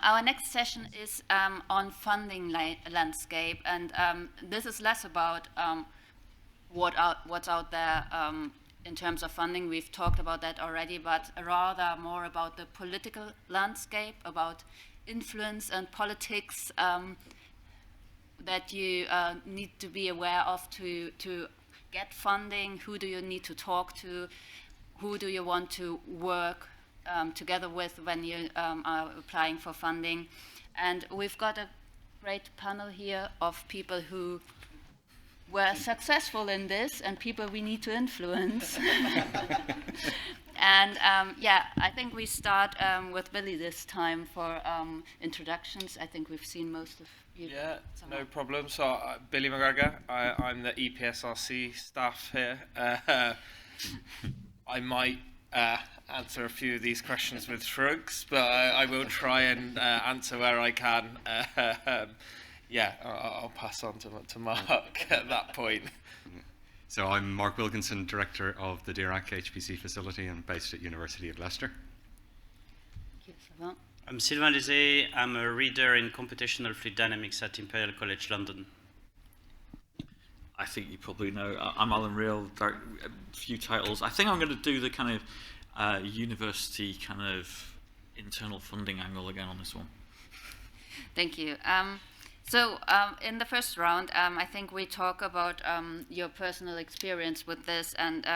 Our next session is on funding landscape, and this is less about what's out there in terms of funding. We've talked about that already, but rather more about the political landscape, about influence and politics that you need to be aware of to get funding. Who do you need to talk to? Who do you want to work together with when you are applying for funding? And we've got a great panel here of people who were successful in this and people we need to influence. And yeah, I think we start with Billy this time for introductions. I think we've seen most of you. Yeah, no problem. So Billy McGregor, I'm the Epsrc staff here. I might answer a few of these questions with shrugs, but I will try and answer where I can. Yeah, I'll pass on to Mark at that point. So I'm Mark Wilkinson, Director of the DRI HPC facility and based at University of Leicester. Thank you, Sylvain. I'm Sylvain Laizet. I'm a reader in computational fluid dynamics at Imperial College London. I think you probably know. I'm Alan Real, a few titles. I think I'm going to do the kind of university kind of internal funding angle again on this one. Thank you. So in the first round, I think we talk about your personal experience with this, and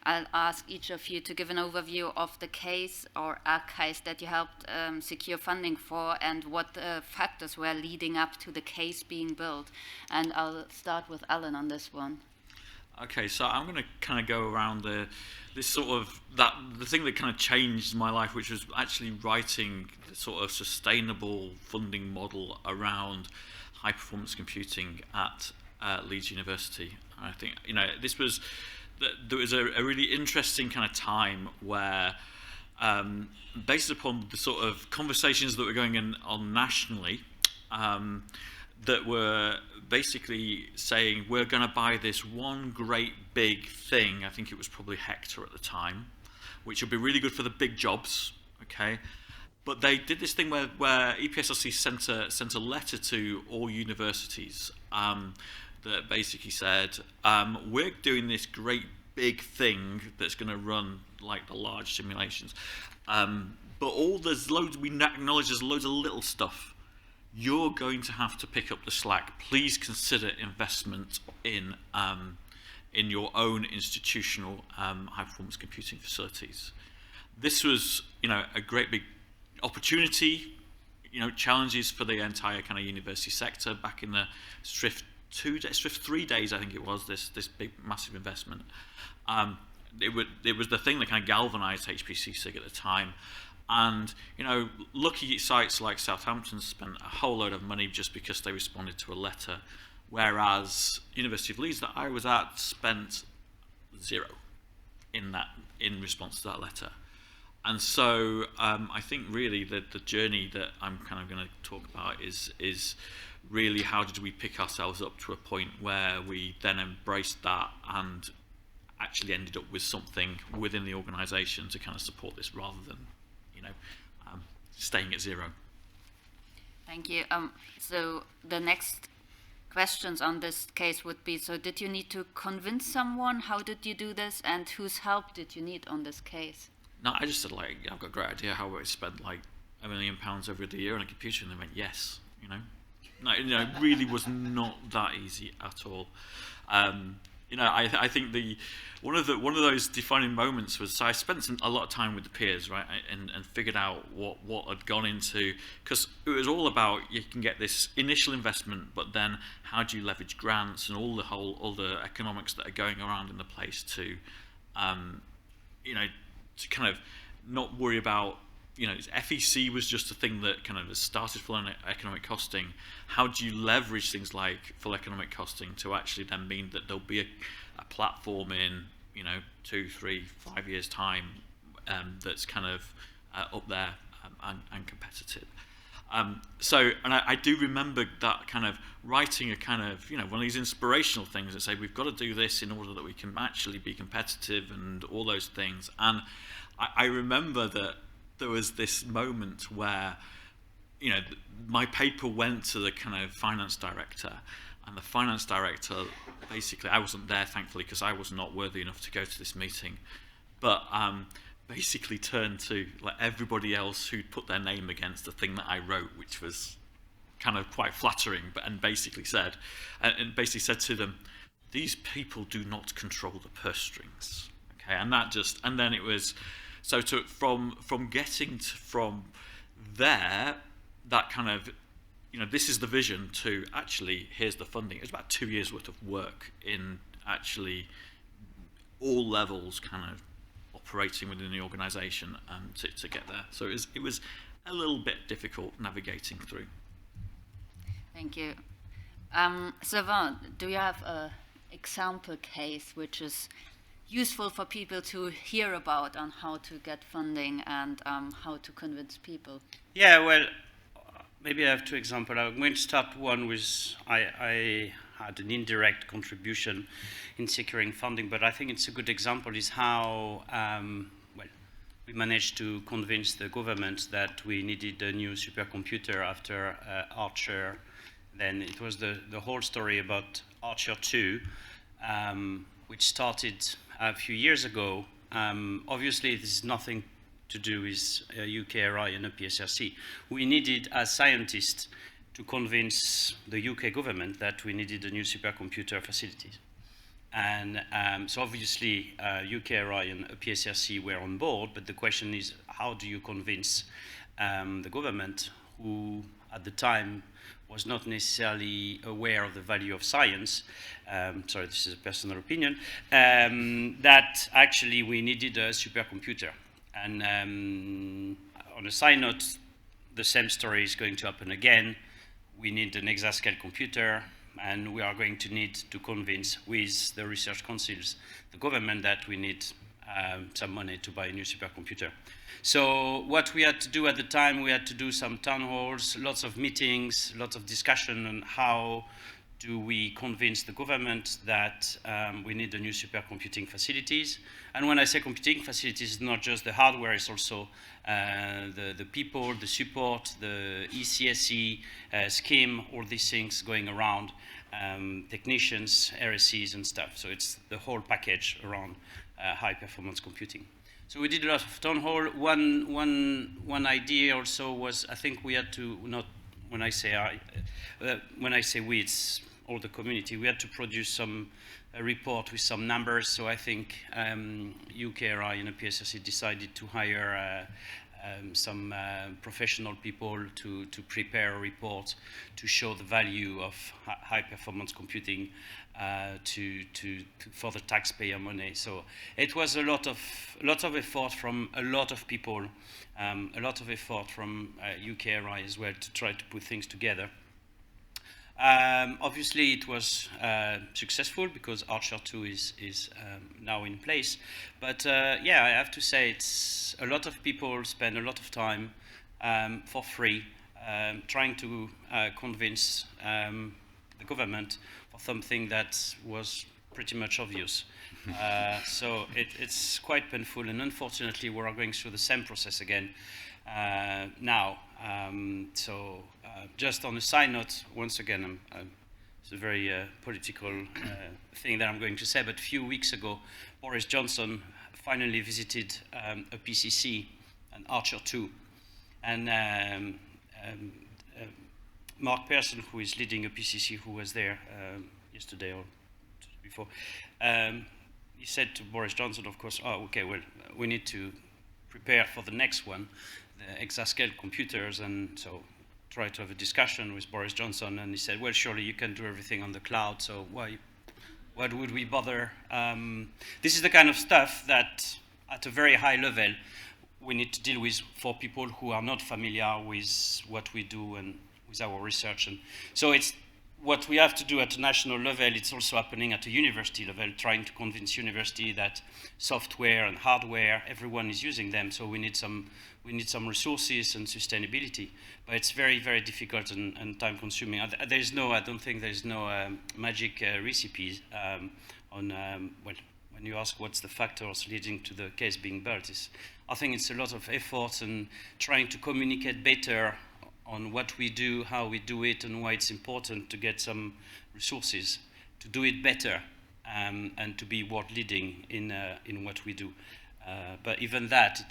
I'll ask each of you to give an overview of the case or a case that you helped secure funding for and what the factors were leading up to the case being built. And I'll start with Alan on this one. Okay, so I'm going to kind of go around the thing that kind of changed my life, which was actually writing the sort of sustainable funding model around high performance computing at Leeds University. And I think, you know, there was a really interesting kind of time where, based upon the sort of conversations that were going on nationally, that were basically saying we're going to buy this one great big thing. I think it was probably Hector at the time, which would be really good for the big jobs. Okay, but they did this thing where Epsrc sent a letter to all universities that basically said we're doing this great big thing that's going to run like the large simulations, but we acknowledge there's loads of little stuff. You're going to have to pick up the slack. Please consider investment in your own institutional high-performance computing facilities. This was, you know, a great big opportunity, you know, challenges for the entire kind of university sector back in the SRIFT 3 days, I think it was, this big, massive investment. It was the thing that kind of galvanized HPC SIG at the time. And, you know, lucky sites like Southampton spent a whole load of money just because they responded to a letter, whereas University of Leeds that I was at spent zero in response to that letter. And so I think really that the journey that I'm kind of going to talk about is really how did we pick ourselves up to a point where we then embraced that and actually ended up with something within the organisation to kind of support this rather than, you know, staying at zero. Thank you. So the next questions on this case would be, so did you need to convince someone? How did you do this? And whose help did you need on this case? No, I just said, like, I've got a great idea how I spent like £1 million over the year on a computer, and they went, yes, you know. No, you know, it really was not that easy at all. You know, I think one of those defining moments was, so I spent a lot of time with the peers, right, and figured out what had gone into, because it was all about you can get this initial investment, but then how do you leverage grants and all the economics that are going around in the place to, you know, to kind of not worry about, you know, FEC was just a thing that kind of started full economic costing. How do you leverage things like full economic costing to actually then mean that there'll be a platform in, you know, 2, 3, 5 years time that's kind of up there and competitive. So, and I do remember that kind of writing a kind of, you know, one of these inspirational things that say we've got to do this in order that we can actually be competitive and all those things. And I remember that there was this moment where my paper went to the kind of finance director, and the finance director, basically, I wasn't there, thankfully, because I was not worthy enough to go to this meeting, but basically turned to like everybody else who'd put their name against the thing that I wrote, which was kind of quite flattering, and basically said to them, these people do not control the purse strings. Okay, and then it was, so from getting from there, that kind of, this is the vision, to actually, here's the funding. It was about 2 years worth of work in actually all levels kind of operating within the organisation to get there. So it was a little bit difficult navigating through. Thank you. Sylvain, do you have an example case which is useful for people to hear about on how to get funding and how to convince people? Yeah, well, maybe I have two examples. I'm going to start one with I had an indirect contribution in securing funding, but I think it's a good example is how we managed to convince the government that we needed a new supercomputer after Archer. Then it was the whole story about Archer 2, which started a few years ago. Obviously, this is nothing to do with UKRI and Epsrc. We needed, as scientists, to convince the UK government that we needed a new supercomputer facilities. And so obviously, UKRI and Epsrc were on board, but the question is, how do you convince the government, who at the time was not necessarily aware of the value of science, sorry, this is a personal opinion, that actually we needed a supercomputer. And on a side note, the same story is going to happen again. We need an exascale computer, and we are going to need to convince with the research councils, the government, that we need some money to buy a new supercomputer. So what we had to do at the time, we had to do some town halls, lots of meetings, lots of discussion on how do we convince the government that we need a new supercomputing facilities. And when I say computing facilities, it's not just the hardware, it's also the people, the support, the ECSE scheme, all these things going around, technicians, RSCs and stuff. So it's the whole package around high performance computing. So we did a lot of town hall. One idea also was, I think we had to, not when I say we, it's all the community. We had to produce a report with some numbers. So I think UKRI and Epsrc decided to hire some professional people to prepare a report to show the value of high performance computing for the taxpayer money. So it was a lot of effort from a lot of people, a lot of effort from UKRI as well to try to put things together. Obviously, it was successful because Archer 2 is now in place. But yeah, I have to say, it's a lot of people spend a lot of time for free trying to convince the government for something that was pretty much obvious. So it's quite painful, and unfortunately, we are going through the same process again now. Just on a side note, once again, it's a very political thing that I'm going to say, but a few weeks ago, Boris Johnson finally visited a PCC, an Archer 2, and Mark Pearson, who is leading a PCC, who was there yesterday or before, he said to Boris Johnson, of course, oh, okay, well, we need to prepare for the next one, the exascale computers, and so try to have a discussion with Boris Johnson, and he said, well, surely you can do everything on the cloud, so why would we bother? This is the kind of stuff that, at a very high level, we need to deal with for people who are not familiar with what we do and with our research. And so it's what we have to do at a national level. It's also happening at a university level, trying to convince university that software and hardware, everyone is using them, so we need some resources and sustainability. But it's very, very difficult and time consuming. I don't think there's no magic recipes on, well, when you ask what's the factors leading to the case being built, I think it's a lot of effort and trying to communicate better on what we do, how we do it, and why it's important to get some resources to do it better, and to be world leading in what we do. But even that,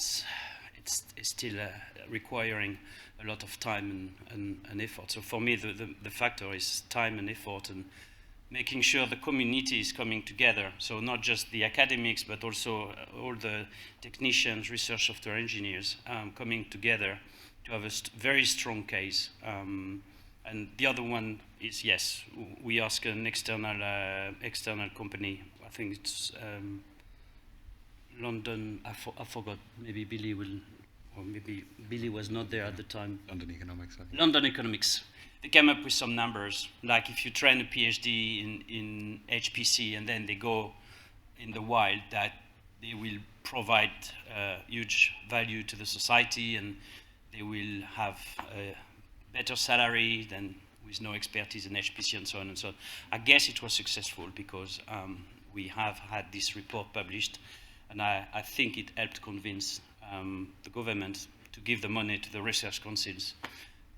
it's still requiring a lot of time and effort. So for me, the factor is time and effort, and making sure the community is coming together. So not just the academics, but also all the technicians, research software engineers coming together to have a very strong case. And the other one is, yes, we ask an external company. I think it's London. I forgot. Maybe Billy will, or maybe Billy was not there at the time. London Economics. I think. London Economics. They came up with some numbers, like if you train a PhD in HPC and then they go in the wild, that they will provide huge value to the society, and they will have a better salary than with no expertise in HPC and so on and so on. I guess it was successful because we have had this report published, and I think it helped convince the government to give the money to the research councils,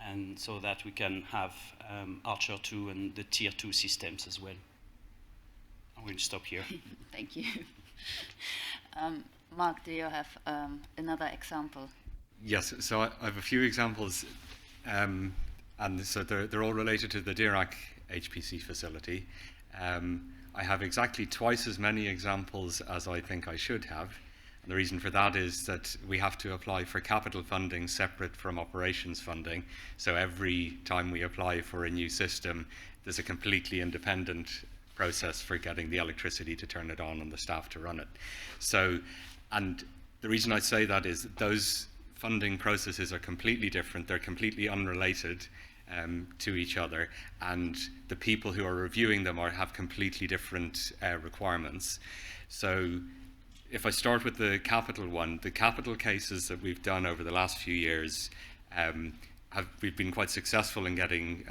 and so that we can have Archer 2 and the Tier 2 systems as well. I'm going to stop here. Thank you. Mark, do you have another example? Yes, so I have a few examples, and so they're all related to the DRI HPC facility. I have exactly twice as many examples as I think I should have. And the reason for that is that we have to apply for capital funding separate from operations funding. So every time we apply for a new system, there's a completely independent process for getting the electricity to turn it on and the staff to run it. So, and the reason I say that is that those funding processes are completely different. They're completely unrelated to each other, and the people who are reviewing them have completely different requirements. So if I start with the capital one, the capital cases that we've done over the last few years, we've been quite successful in getting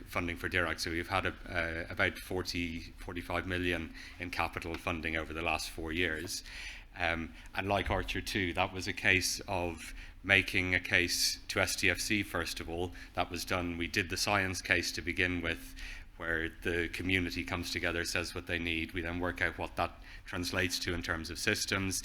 funding for DRI. So we've had about 45 million in capital funding over the last 4 years. And like Archer 2, that was a case of making a case to STFC first of all. That was done. We did the science case to begin with, where the community comes together, says what they need. We then work out what that translates to in terms of systems.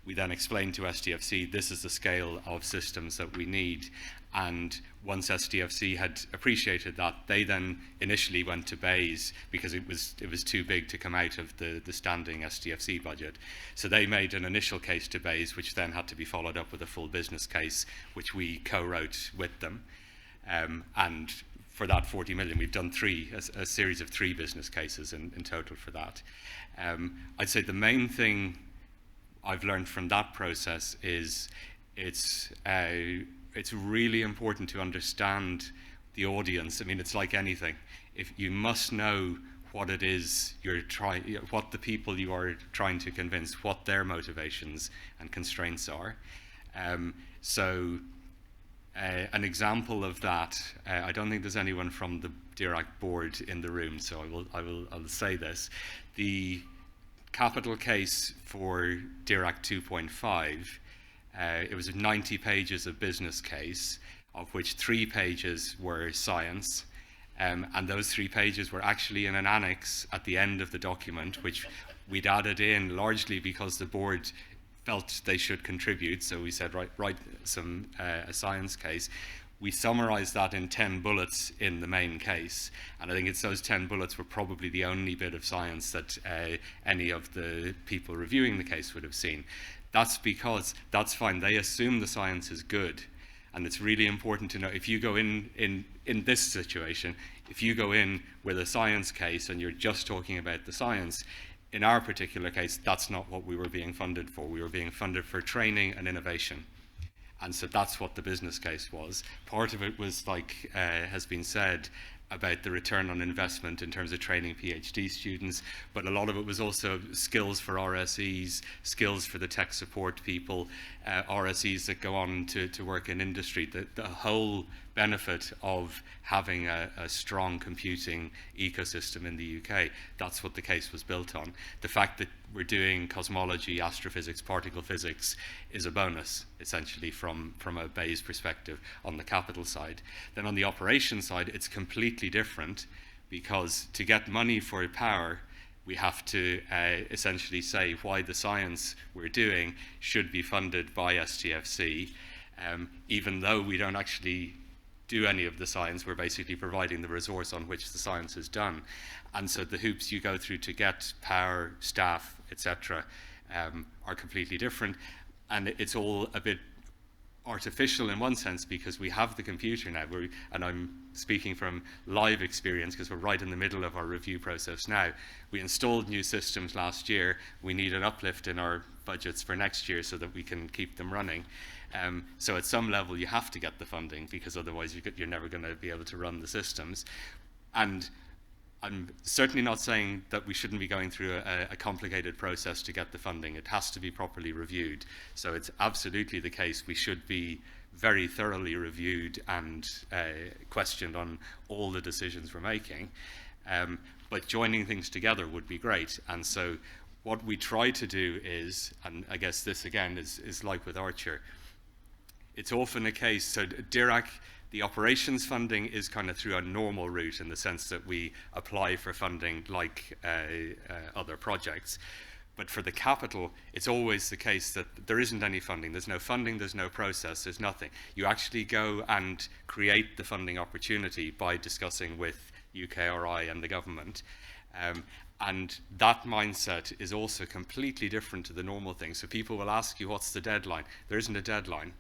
We then explain to STFC, this is the scale of systems that we need. And once STFC had appreciated that, they then initially went to BEIS because it was too big to come out of the standing STFC budget. So they made an initial case to BEIS, which then had to be followed up with a full business case, which we co-wrote with them. And for that 40 million, we've done a series of 3 business cases in total for that. I'd say the main thing I've learned from that process is it's really important to understand the audience. I mean, it's like anything. If you must know what it is what the people you are trying to convince, what their motivations and constraints are. An example of that, I don't think there's anyone from the DRI board in the room, so I'll say this. The capital case for DRI 2.5, it was 90 pages of business case, of which 3 pages were science, and those 3 pages were actually in an annex at the end of the document, which we'd added in largely because the board felt they should contribute. So we said, write a science case. We summarized that in 10 bullets in the main case, and I think it's those 10 bullets were probably the only bit of science that any of the people reviewing the case would have seen. That's because, that's fine, they assume the science is good, and it's really important to know, if you go in this situation, if you go in with a science case and you're just talking about the science, in our particular case, that's not what we were being funded for. We were being funded for training and innovation. And so that's what the business case was. Part of it was, like has been said, about the return on investment in terms of training PhD students, but a lot of it was also skills for RSEs, skills for the tech support people, RSEs that go on to work in industry. The whole benefit of having a strong computing ecosystem in the UK. That's what the case was built on. The fact that we're doing cosmology, astrophysics, particle physics is a bonus, essentially, from a Bayes perspective on the capital side. Then on the operation side, it's completely different, because to get money for power, we have to essentially say why the science we're doing should be funded by STFC, even though we don't actually do any of the science. We're basically providing the resource on which the science is done. And so the hoops you go through to get power, staff, etc., are completely different. And it's all a bit artificial in one sense, because we have the computer now, and I'm speaking from live experience because we're right in the middle of our review process now. We installed new systems last year. We need an uplift in our budgets for next year so that we can keep them running. So at some level you have to get the funding, because otherwise you're never going to be able to run the systems. And I'm certainly not saying that we shouldn't be going through a complicated process to get the funding. It has to be properly reviewed. So it's absolutely the case we should be very thoroughly reviewed and questioned on all the decisions we're making. But joining things together would be great. And so what we try to do is, and I guess this again is like with Archer, it's often a case, so DRI, the operations funding is kind of through a normal route, in the sense that we apply for funding like other projects. But for the capital, it's always the case that there isn't any funding. There's no funding, there's no process, there's nothing. You actually go and create the funding opportunity by discussing with UKRI and the government. And that mindset is also completely different to the normal thing. So people will ask you, what's the deadline? There isn't a deadline.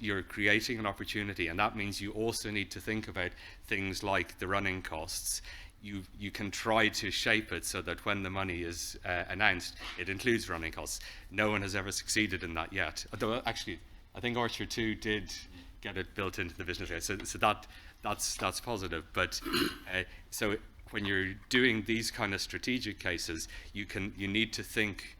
You're creating an opportunity, and that means you also need to think about things like the running costs. You can try to shape it so that when the money is announced, it includes running costs. No one has ever succeeded in that yet. Although actually, I think Archer 2 did get it built into the business case, so that's positive. But so when you're doing these kind of strategic cases, you need to think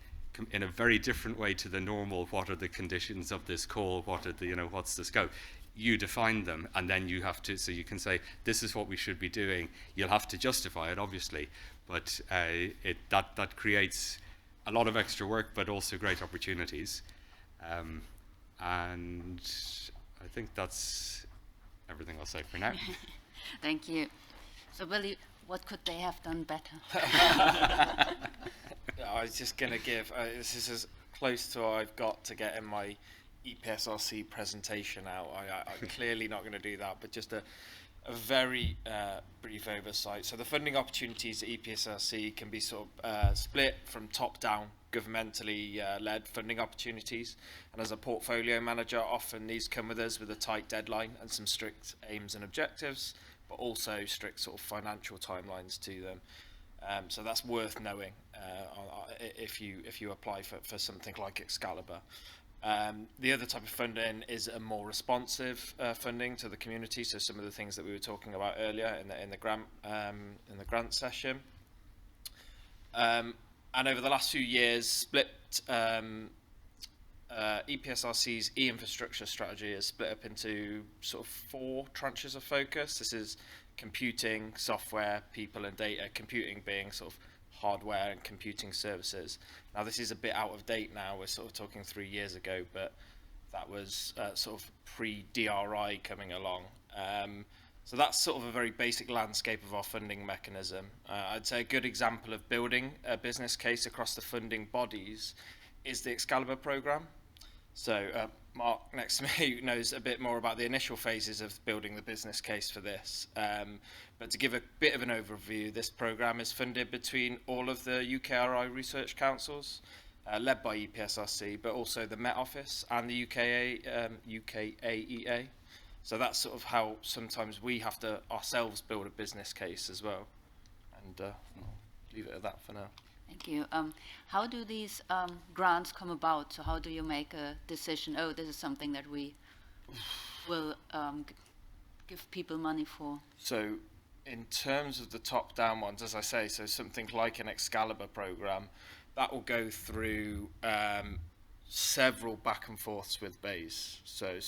in a very different way to the normal. What are the conditions of this call? What are the, what's the scope? You define them, and then you have to, so you can say, this is what we should be doing. You'll have to justify it, obviously, but that creates a lot of extra work, but also great opportunities. And I think that's everything I'll say for now. Thank you. So, Willie, what could they have done better? I was just going to give, this is as close to what I've got to getting my EPSRC presentation out. I'm clearly not going to do that, but just a very brief oversight. So the funding opportunities at EPSRC can be sort of split from top-down, governmentally led funding opportunities. And as a portfolio manager, often these come with us with a tight deadline and some strict aims and objectives, but also strict sort of financial timelines to them. So that's worth knowing if you apply for something like Excalibur. The other type of funding is a more responsive funding to the community. So some of the things that we were talking about earlier in the grant session. And over the last few years, split EPSRC's e-infrastructure strategy is split up into sort of 4 tranches of focus. This is computing, software, people and data, computing being sort of hardware and computing services. Now this is a bit out of date now, we're sort of talking 3 years ago, but that was sort of pre-DRI coming along. So that's sort of a very basic landscape of our funding mechanism. I'd say a good example of building a business case across the funding bodies is the Excalibur programme. So Mark next to me knows a bit more about the initial phases of building the business case for this. But to give a bit of an overview, this programme is funded between all of the UKRI research councils, led by EPSRC, but also the Met Office and the UKAEA. So that's sort of how sometimes we have to ourselves build a business case as well. And I'll leave it at that for now. Thank you. How do these grants come about? So how do you make a decision, oh, this is something that we will give people money for? So in terms of the top-down ones, as I say, so something like an Excalibur programme, that will go through several back and forths with Bayes. So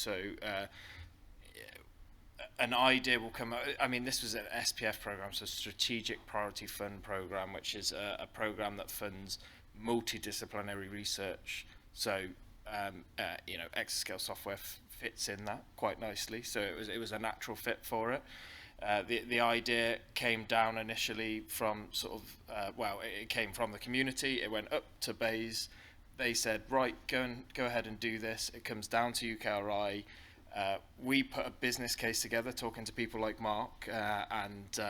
an idea will come. I mean, this was an SPF program, so Strategic Priority Fund program, which is a program that funds multidisciplinary research. So, exascale software fits in that quite nicely. So it was a natural fit for it. The idea came down initially from it came from the community. It went up to Bays. They said, right, go ahead and do this. It comes down to UKRI. We put a business case together, talking to people like Mark and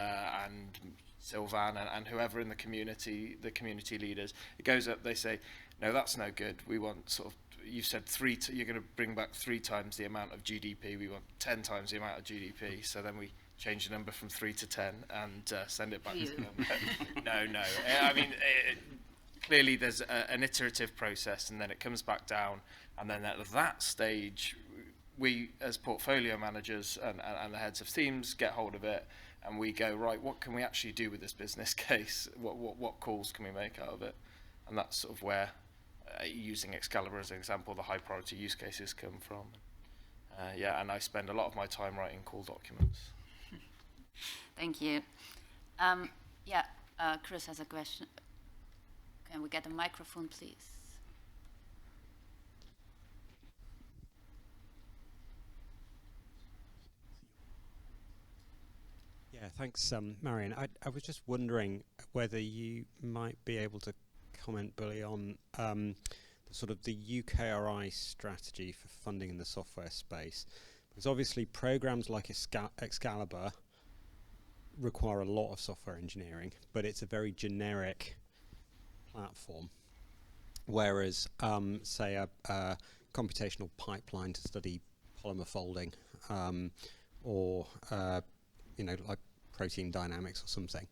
Sylvain and whoever in the community leaders. It goes up. They say, no, that's no good. We want sort of. You said you're going to bring back 3 times the amount of GDP. We want 10 times the amount of GDP. So then we change the number from 3 to 10 and send it back to them. No. I mean, clearly there's an iterative process, and then it comes back down, and then at that stage, we as portfolio managers and the heads of teams get hold of it, and we go, right, what can we actually do with this business case? What calls can we make out of it? And that's sort of where, using Excalibur as an example, the high priority use cases come from. And I spend a lot of my time writing call documents. Thank you. Chris has a question. Can we get a microphone, please? Yeah, thanks, Marion. I was just wondering whether you might be able to comment, Billy, on the UKRI strategy for funding in the software space. Because obviously programs like Excalibur require a lot of software engineering, but it's a very generic platform. Whereas, say, a computational pipeline to study polymer folding, or like protein dynamics or something,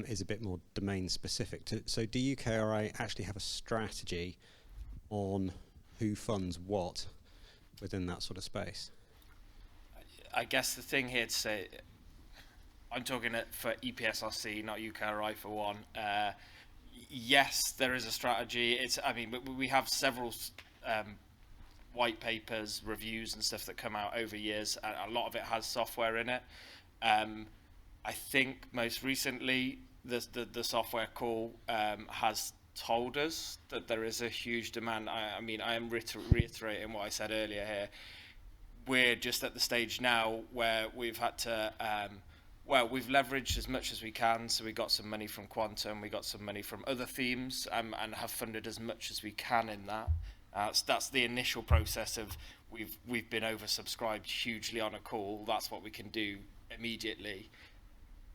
is a bit more domain specific. So do UKRI actually have a strategy on who funds what within that sort of space? I guess the thing here to say, I'm talking for EPSRC, not UKRI for one. Yes, there is a strategy. We have several white papers, reviews and stuff that come out over years. A lot of it has software in it. I think most recently the software call has told us that there is a huge demand. I am reiterating what I said earlier here. We're just at the stage now where we've had to, we've leveraged as much as we can. So we got some money from Quantum, we got some money from other themes, and have funded as much as we can in that. So that's the initial process of we've been oversubscribed hugely on a call. That's what we can do immediately.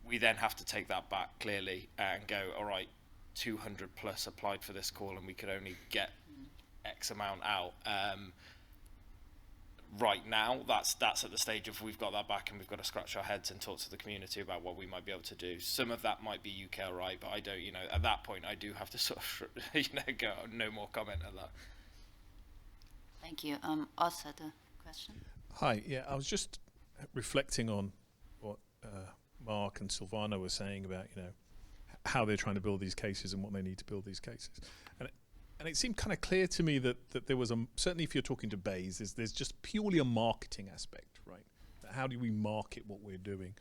We then have to take that back clearly and go, all right, 200 plus applied for this call and we could only get X amount out. Right now, that's at the stage of we've got that back and we've got to scratch our heads and talk to the community about what we might be able to do. Some of that might be UKRI, but I don't, at that point I do have to sort of, go, no more comment on that. Thank you. Oz had a question. Hi, yeah, I was just reflecting on what Mark and Sylvana were saying about, how they're trying to build these cases and what they need to build these cases. And it seemed kind of clear to me that there was certainly if you're talking to Bays, there's just purely a marketing aspect, right? How do we market what we're doing?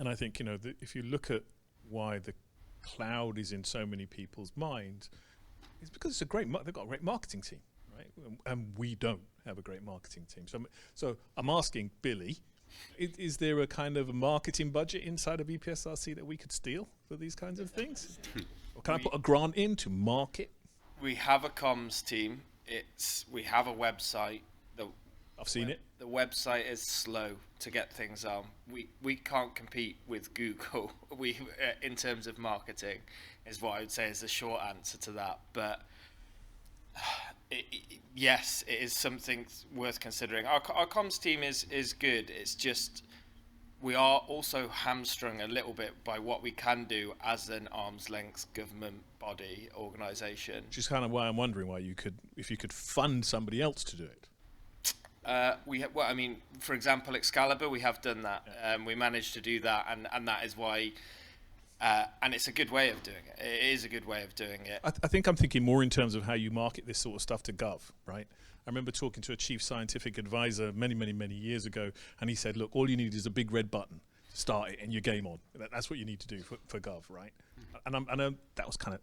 And I think, if you look at why the cloud is in so many people's minds, it's because it's they've got a great marketing team, right? And we don't have a great marketing team. So I'm asking Billy, is there a kind of a marketing budget inside of EPSRC that we could steal for these kinds of things? Or can I put a grant in to market? We have a comms team. We have a website. I've seen it. The website is slow to get things on. We can't compete with Google. In terms of marketing, is what I would say is the short answer to that. But yes, it is something worth considering. Our comms team is good. It's just we are also hamstrung a little bit by what we can do as an arm's length government body organisation. Which is kind of why I'm wondering if you could fund somebody else to do it. For example, Excalibur, we have done that. Yeah. We managed to do that, and that is why And it's a good way of doing it. It is a good way of doing it. I think I'm thinking more in terms of how you market this sort of stuff to Gov, right? I remember talking to a chief scientific advisor many years ago, and he said, look, all you need is a big red button to start it and you're game on. That's what you need to do for Gov, right? And I know that was kind of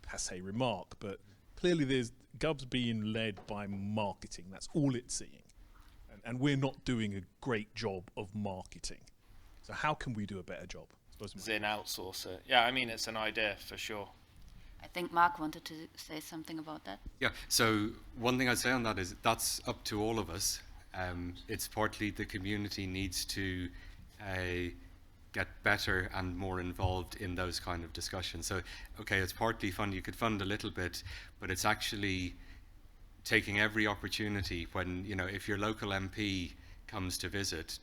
passe remark, but clearly Gov's being led by marketing. That's all it's seeing. And we're not doing a great job of marketing. So how can we do a better job? As in outsource it. Yeah, I mean, it's an idea for sure. I think Mark wanted to say something about that. Yeah, so one thing I'd say on that is that's up to all of us. It's partly the community needs to get better and more involved in those kind of discussions. So, okay, it's partly fund, you could fund a little bit, but it's actually taking every opportunity when, if your local MP comes to visit,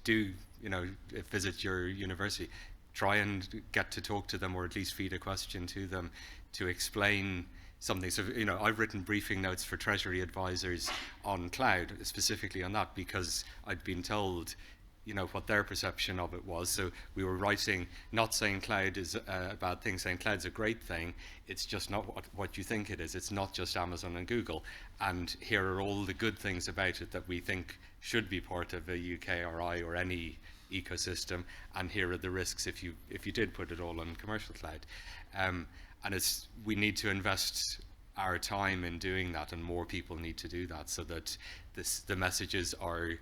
visit your university, try and get to talk to them, or at least feed a question to them to explain something. So, I've written briefing notes for Treasury advisors on cloud, specifically on that, because I'd been told, what their perception of it was. So we were writing, not saying cloud is a bad thing, saying cloud's a great thing. It's just not what you think it is. It's not just Amazon and Google. And here are all the good things about it that we think should be part of a UKRI or any ecosystem, and here are the risks if you did put it all on commercial cloud. And we need to invest our time in doing that, and more people need to do that, so that the messages are,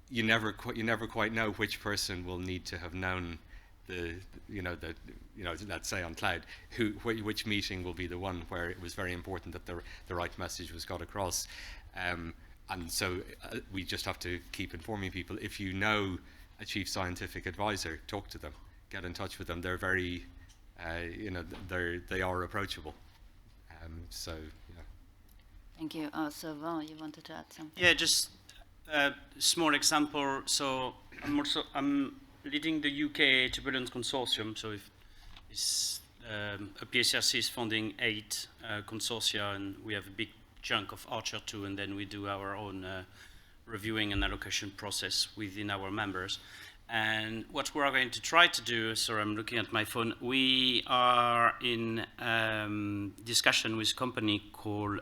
you never quite know which person will need to have known let's say on cloud, which meeting will be the one where it was very important that the right message was got across. And so we just have to keep informing people. If you know a chief scientific advisor, talk to them, get in touch with them. They're very, they are approachable. Thank you. Sylvain, you wanted to add something? Yeah, just a small example. So I'm leading the UK Turbulence Consortium. So Epsrc is funding 8 consortia, and we have a big chunk of Archer 2, and then we do our own reviewing and allocation process within our members. And what we are going to try to do, sorry, I'm looking at my phone, we are in discussion with a company called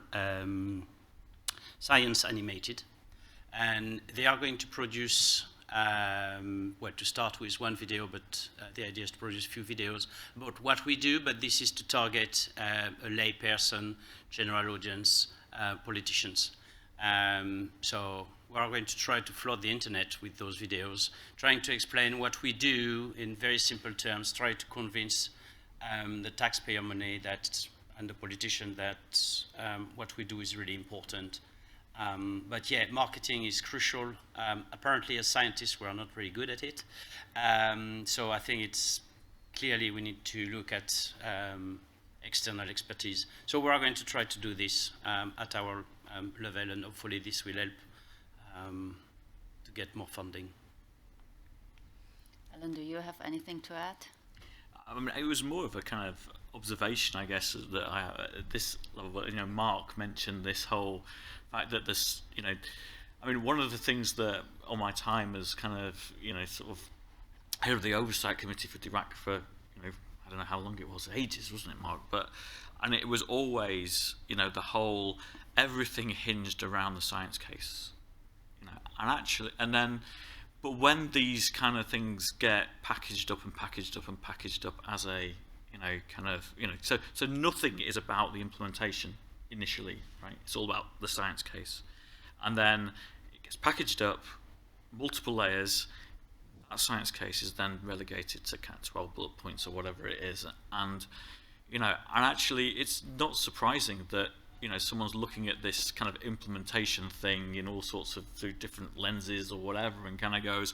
Science Animated, and they are going to produce, to start with one video, but the idea is to produce a few videos about what we do, but this is to target a lay person, general audience, politicians. So we are going to try to flood the internet with those videos, trying to explain what we do in very simple terms, try to convince the taxpayer money and the politician that what we do is really important. But yeah, marketing is crucial. Apparently as scientists, we are not very good at it. So I think it's clearly we need to look at external expertise. So we are going to try to do this at our level, and hopefully this will help to get more funding. Alan, do you have anything to add? I mean, it was more of a kind of observation, I guess, that at this level, Mark mentioned this whole fact that this, I mean, one of the things that on my time as kind of, sort of head of the oversight committee for DRI for, I don't know how long it was, ages, wasn't it, Mark? And it was always, the whole, everything hinged around the science case, but when these kind of things get packaged up as a, so nothing is about the implementation initially, right? It's all about the science case. And then it gets packaged up, multiple layers, that science case is then relegated to kind of 12 bullet points or whatever it is. And, and actually it's not surprising that, someone's looking at this kind of implementation thing in all sorts of through different lenses or whatever, and kind of goes,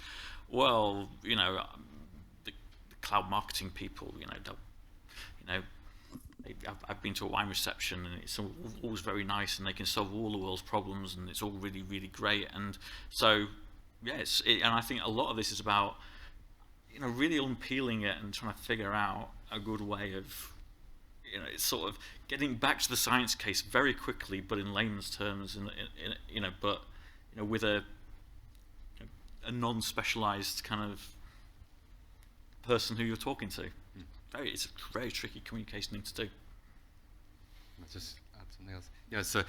well, the cloud marketing people, I've been to a wine reception and it's always very nice and they can solve all the world's problems and it's all really, really great. And so, yes, and I think a lot of this is about, really unpeeling it and trying to figure out a good way of, it's sort of getting back to the science case very quickly, but in layman's terms, with a non-specialized kind of person who you're talking to. it's a very tricky communication thing to do. I'll just add something else. Yeah, so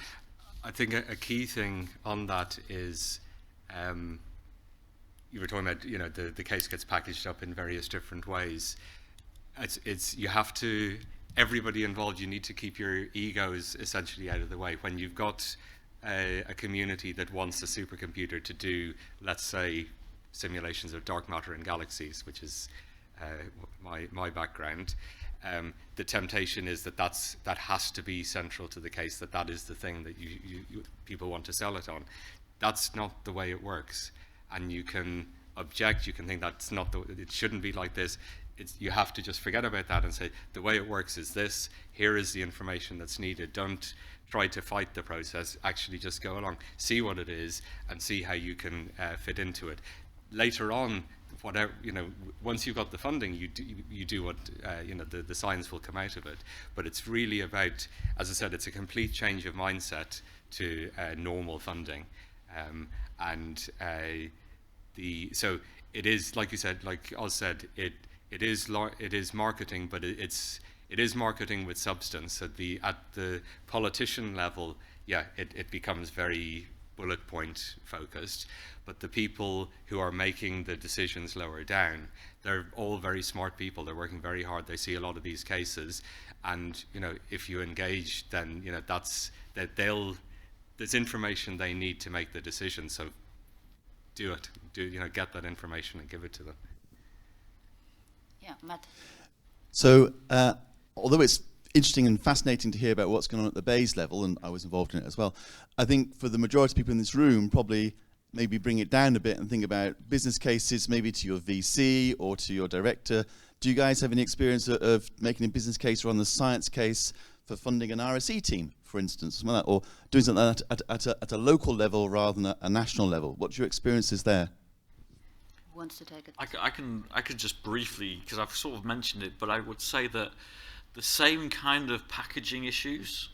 I think a key thing on that is, you were talking about, you know, the case gets packaged up in various different ways. You have to, everybody involved, you need to keep your egos essentially out of the way. When you've got a community that wants a supercomputer to do, let's say, simulations of dark matter in galaxies, which is my background, the temptation is that has to be central to the case, that is the thing that you people want to sell it on. That's not the way it works, and you can object. You can think that's not it shouldn't be like this. You have to just forget about that and say the way it works is this. Here is the information that's needed. Don't try to fight the process. Actually, just go along, see what it is, and see how you can fit into it. Later on, whatever, you know, once you've got the funding, you do what you know, the science will come out of it. But it's really about, as I said, it's a complete change of mindset to normal funding, so it is, like you said, like Oz said, it is marketing, but it is marketing with substance. At the politician level, yeah, it becomes very bullet point focused, but the people who are making the decisions lower down, they're all very smart people. They're working very hard. They see a lot of these cases, and you know, if you engage, then you know there's information they need to make the decision. So get that information and give it to them. Yeah, Matt. So, although it's interesting and fascinating to hear about what's going on at the base level, and I was involved in it as well, I think for the majority of people in this room, probably maybe bring it down a bit and think about business cases, maybe to your VC or to your director. Do you guys have any experience of making a business case or on the science case for funding an RSE team, for instance, something like that, or doing something like that at a local level rather than a national level? What's your experiences there? Wants to take it? I could just briefly, because I've sort of mentioned it, but I would say that the same kind of packaging issues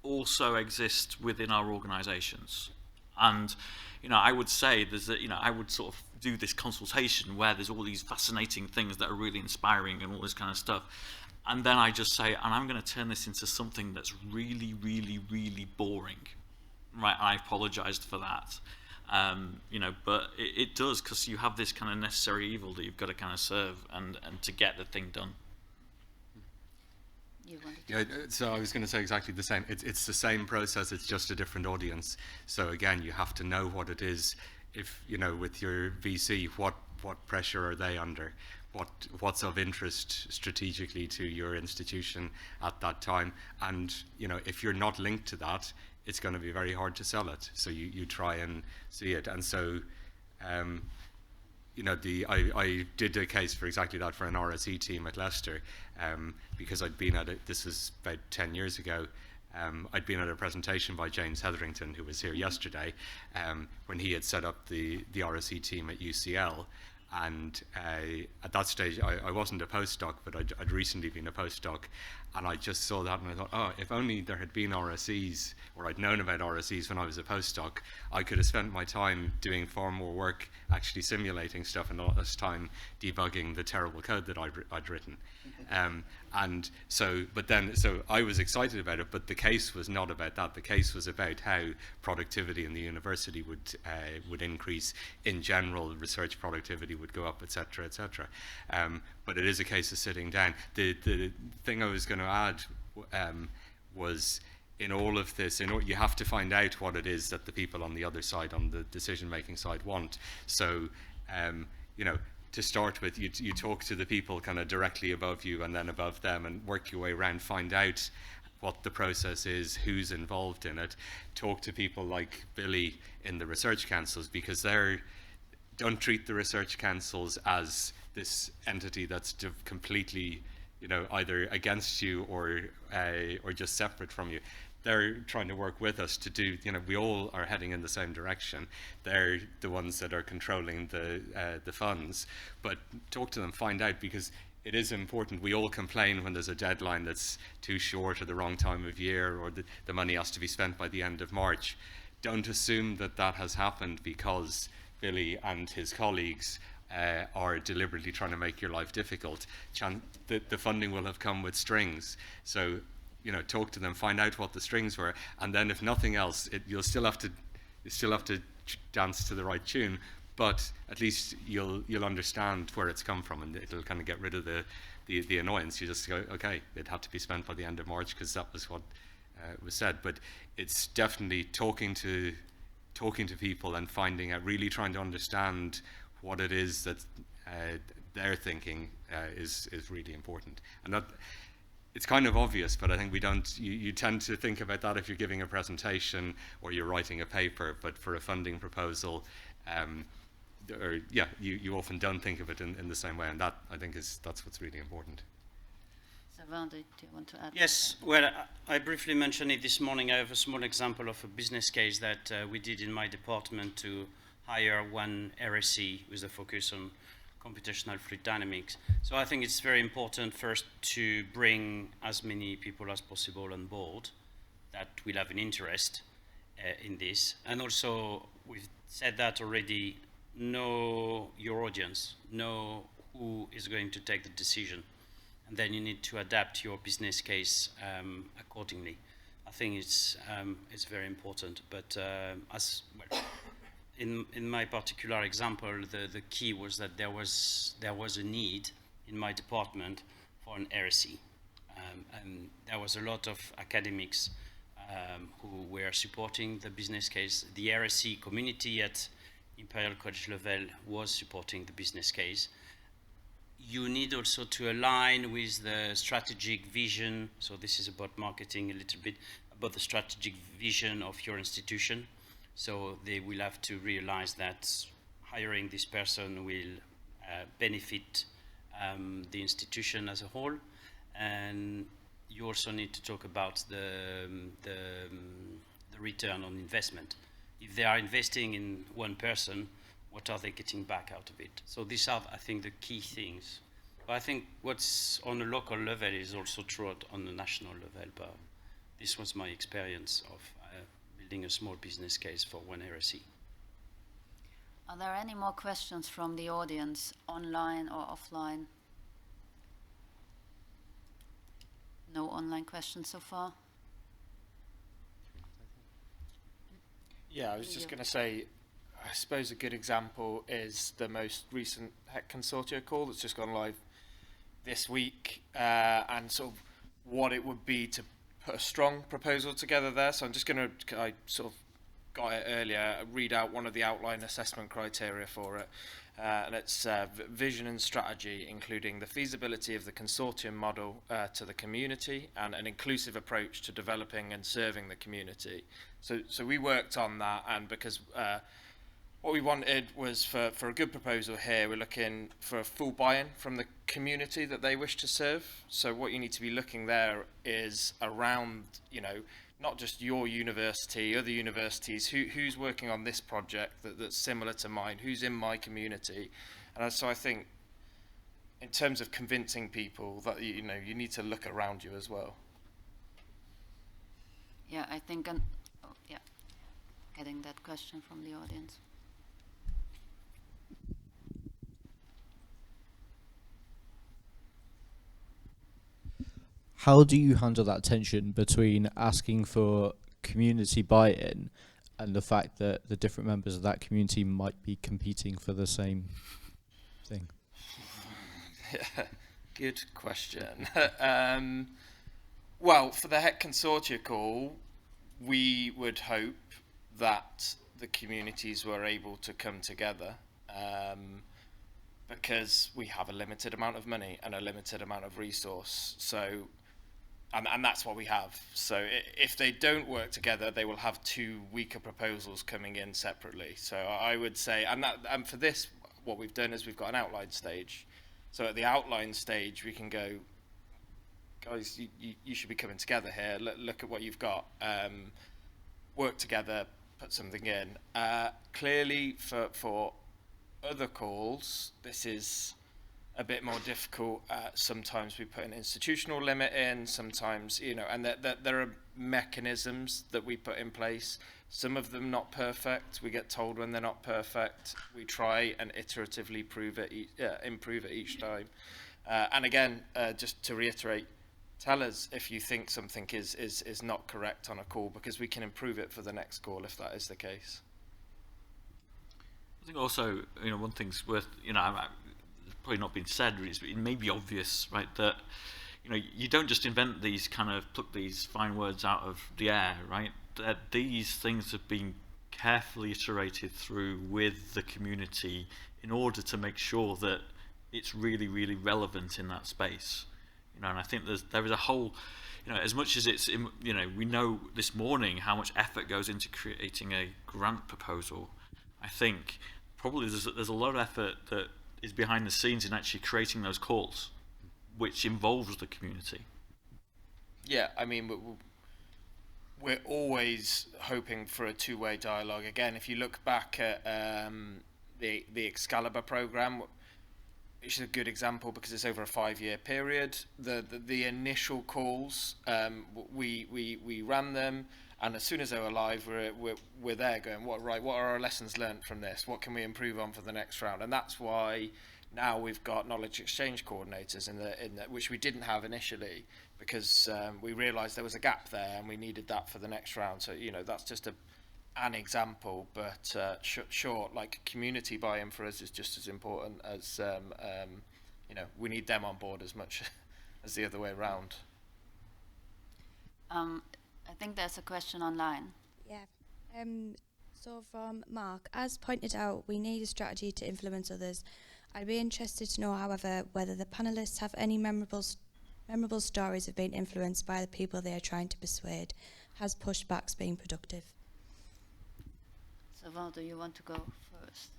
also exist within our organisations, and you know, I would say I would sort of do this consultation where there's all these fascinating things that are really inspiring and all this kind of stuff, and then I just say, and I'm going to turn this into something that's really, really, really boring, right? And I apologised for that. You know, but it does, because you have this kind of necessary evil that you've got to kind of serve and to get the thing done. Yeah, so I was going to say exactly the same. It's the same process, it's just a different audience. So again, you have to know what it is. If, you know, with your VC, what pressure are they under? What's of interest strategically to your institution at that time? And, you know, if you're not linked to that, it's going to be very hard to sell it. So you try and see it. And so, you know, I did a case for exactly that for an RSE team at Leicester, because I'd been at it, this was about 10 years ago, I'd been at a presentation by James Hetherington, who was here yesterday, when he had set up the RSE team at UCL. And at that stage, I wasn't a postdoc, but I'd recently been a postdoc, and I just saw that and I thought, oh, if only there had been RSEs, or I'd known about RSEs when I was a postdoc, I could have spent my time doing far more work actually simulating stuff and a lot less time debugging the terrible code that I'd written. And so I was excited about it, but the case was not about that. The case was about how productivity in the university would increase in general, research productivity would go up, etc., etc. But it is a case of sitting down. The thing I was going to add was, in all of this, you have to find out what it is that the people on the other side, on the decision-making side, want. So, you know, to start with, you talk to the people kind of directly above you and then above them and work your way around, find out what the process is, who's involved in it. Talk to people like Billy in the research councils, because don't treat the research councils as this entity that's completely, you know, either against you or just separate from you. They're trying to work with us to do, you know, we all are heading in the same direction. They're the ones that are controlling the funds, but talk to them, find out, because it is important. We all complain when there's a deadline that's too short or the wrong time of year, or the money has to be spent by the end of March. Don't assume that has happened because Billy and his colleagues or deliberately trying to make your life difficult, the funding will have come with strings. So, you know, talk to them, find out what the strings were, and then if nothing else, you'll still have to dance to the right tune, but at least you'll understand where it's come from, and it'll kind of get rid of the annoyance. You just go, okay, it had to be spent by the end of March because that was what was said. But it's definitely talking to people and finding out, really trying to understand what it is that they're thinking is really important. And that, it's kind of obvious, but I think we don't, you tend to think about that if you're giving a presentation or you're writing a paper, but for a funding proposal, you often don't think of it in the same way, and that, I think, that's what's really important. Sylvain, do you want to add? Yes, well, I briefly mentioned it this morning. I have a small example of a business case that we did in my department to hire one RSC with a focus on computational fluid dynamics. So I think it's very important first to bring as many people as possible on board that will have an interest in this. And also, we've said that already, know your audience, know who is going to take the decision. And then you need to adapt your business case accordingly. I think it's very important. But as well, in my particular example, the key was that there was a need in my department for an RSE, and there was a lot of academics who were supporting the business case. The RSE community at Imperial College level was supporting the business case. You need also to align with the strategic vision. So this is about marketing a little bit, about the strategic vision of your institution. So they will have to realize that hiring this person will benefit the institution as a whole. And you also need to talk about the return on investment. If they are investing in one person, what are they getting back out of it? So these are, I think, the key things. But I think what's on a local level is also true on the national level. But this was my experience of building a small business case for one RSE. Are there any more questions from the audience, online or offline? No online questions so far? Yeah, I was just going to say, I suppose a good example is the most recent HEC Consortia call that's just gone live this week, and sort of what it would be to put a strong proposal together there. So I'm just going to, I sort of got it earlier, read out one of the outline assessment criteria for it. And it's vision and strategy, including the feasibility of the consortium model to the community and an inclusive approach to developing and serving the community. So we worked on that, and because what we wanted was for a good proposal here, we're looking for a full buy-in from the community that they wish to serve. So what you need to be looking there is around, you know, not just your university, other universities, who's working on this project that's similar to mine, who's in my community. And so I think in terms of convincing people that, you know, you need to look around you as well. Yeah, I think, getting that question from the audience. How do you handle that tension between asking for community buy-in and the fact that the different members of that community might be competing for the same thing? Good question. Well, for the HEC Consortia call, we would hope that the communities were able to come together, because we have a limited amount of money and a limited amount of resource. So, and that's what we have. So if they don't work together, they will have two weaker proposals coming in separately. So I would say, and for this, what we've done is we've got an outline stage. So at the outline stage, we can go, guys, you should be coming together here. Look at what you've got. Work together, put something in. Clearly, for other calls, this is a bit more difficult. Sometimes we put an institutional limit in, sometimes, you know, and there are mechanisms that we put in place. Some of them not perfect. We get told when they're not perfect. We try and iteratively improve it each time. And again, just to reiterate, tell us if you think something is not correct on a call, because we can improve it for the next call if that is the case. I think also, one thing's worth, it's probably not been said, but it may be obvious, right, that, you don't just invent these pluck these fine words out of the air, right? That these things have been carefully iterated through with the community in order to make sure that it's really, really relevant in that space. And I think there is a whole, as much as it's, we know this morning how much effort goes into creating a grant proposal. I think probably there's a lot of effort that is behind the scenes in actually creating those calls, which involves the community. Yeah, I mean, we're always hoping for a two-way dialogue. Again, if you look back at the Excalibur program, which is a good example because it's over a 5-year period. The initial calls, we ran them, and as soon as they were live, we're there going, what are our lessons learned from this? What can we improve on for the next round? And that's why now we've got knowledge exchange coordinators in the which we didn't have initially, because we realised there was a gap there and we needed that for the next round. So that's just an example, but sure, like community buy-in for us is just as important as we need them on board as much as the other way around. I think there's a question online. Yeah. So from Mark, as pointed out, we need a strategy to influence others. I'd be interested to know, however, whether the panelists have any memorable stories of being influenced by the people they are trying to persuade. Has pushbacks been productive? Sylvain, do you want to go first?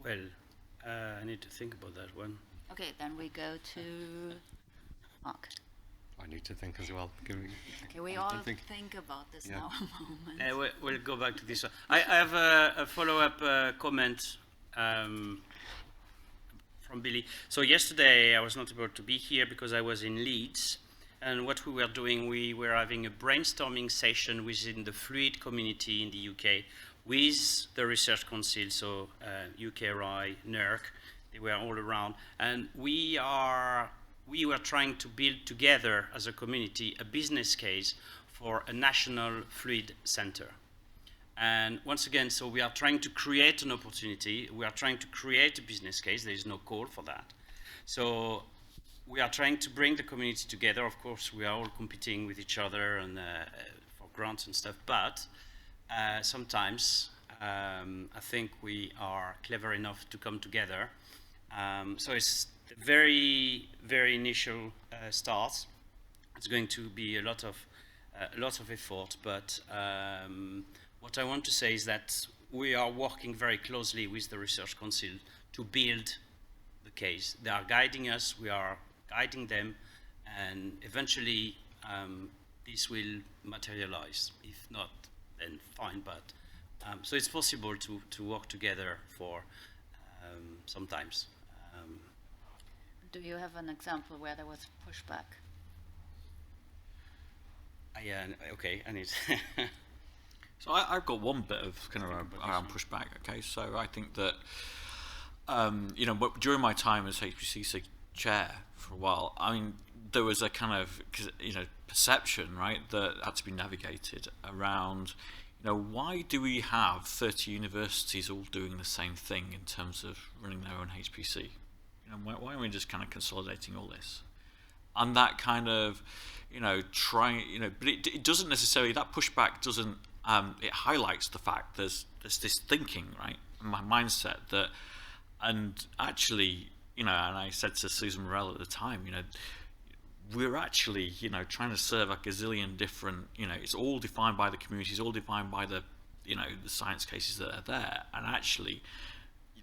Well, I need to think about that one. Okay, then we go to Mark. I need to think as well. Okay, we all think about this now a moment. We'll go back to this one. I have a follow-up comment from Billy. So yesterday I was not able to be here because I was in Leeds, and what we were doing, we were having a brainstorming session within the fluid community in the UK with the Research Council, so UKRI, NERC, they were all around, and we were trying to build together as a community a business case for a national fluid center. And once again, so we are trying to create an opportunity, we are trying to create a business case, there is no call for that. So we are trying to bring the community together. Of course, we are all competing with each other and for grants and stuff, but sometimes I think we are clever enough to come together. So it's very, very initial start. It's going to be a lot of effort, but what I want to say is that we are working very closely with the Research Council to build the case. They are guiding us, we are guiding them, and eventually this will materialize. If not, then fine, but so it's possible to work together for sometimes. Do you have an example where there was pushback? Yeah, okay, I need. So I've got one bit of around pushback. Okay, so I think that during my time as HPCC chair for a while, I mean, there was a kind of perception, right, that had to be navigated around. Why do we have 30 universities all doing the same thing in terms of running their own HPC? Why aren't we just kind of consolidating all this? And that kind of, but it doesn't necessarily, that pushback doesn't, it highlights the fact there's this thinking, right, my mindset that, and actually, and I said to Susan Morell at the time, we're actually, trying to serve a gazillion different, it's all defined by the community, it's all defined by the, the science cases that are there, and actually,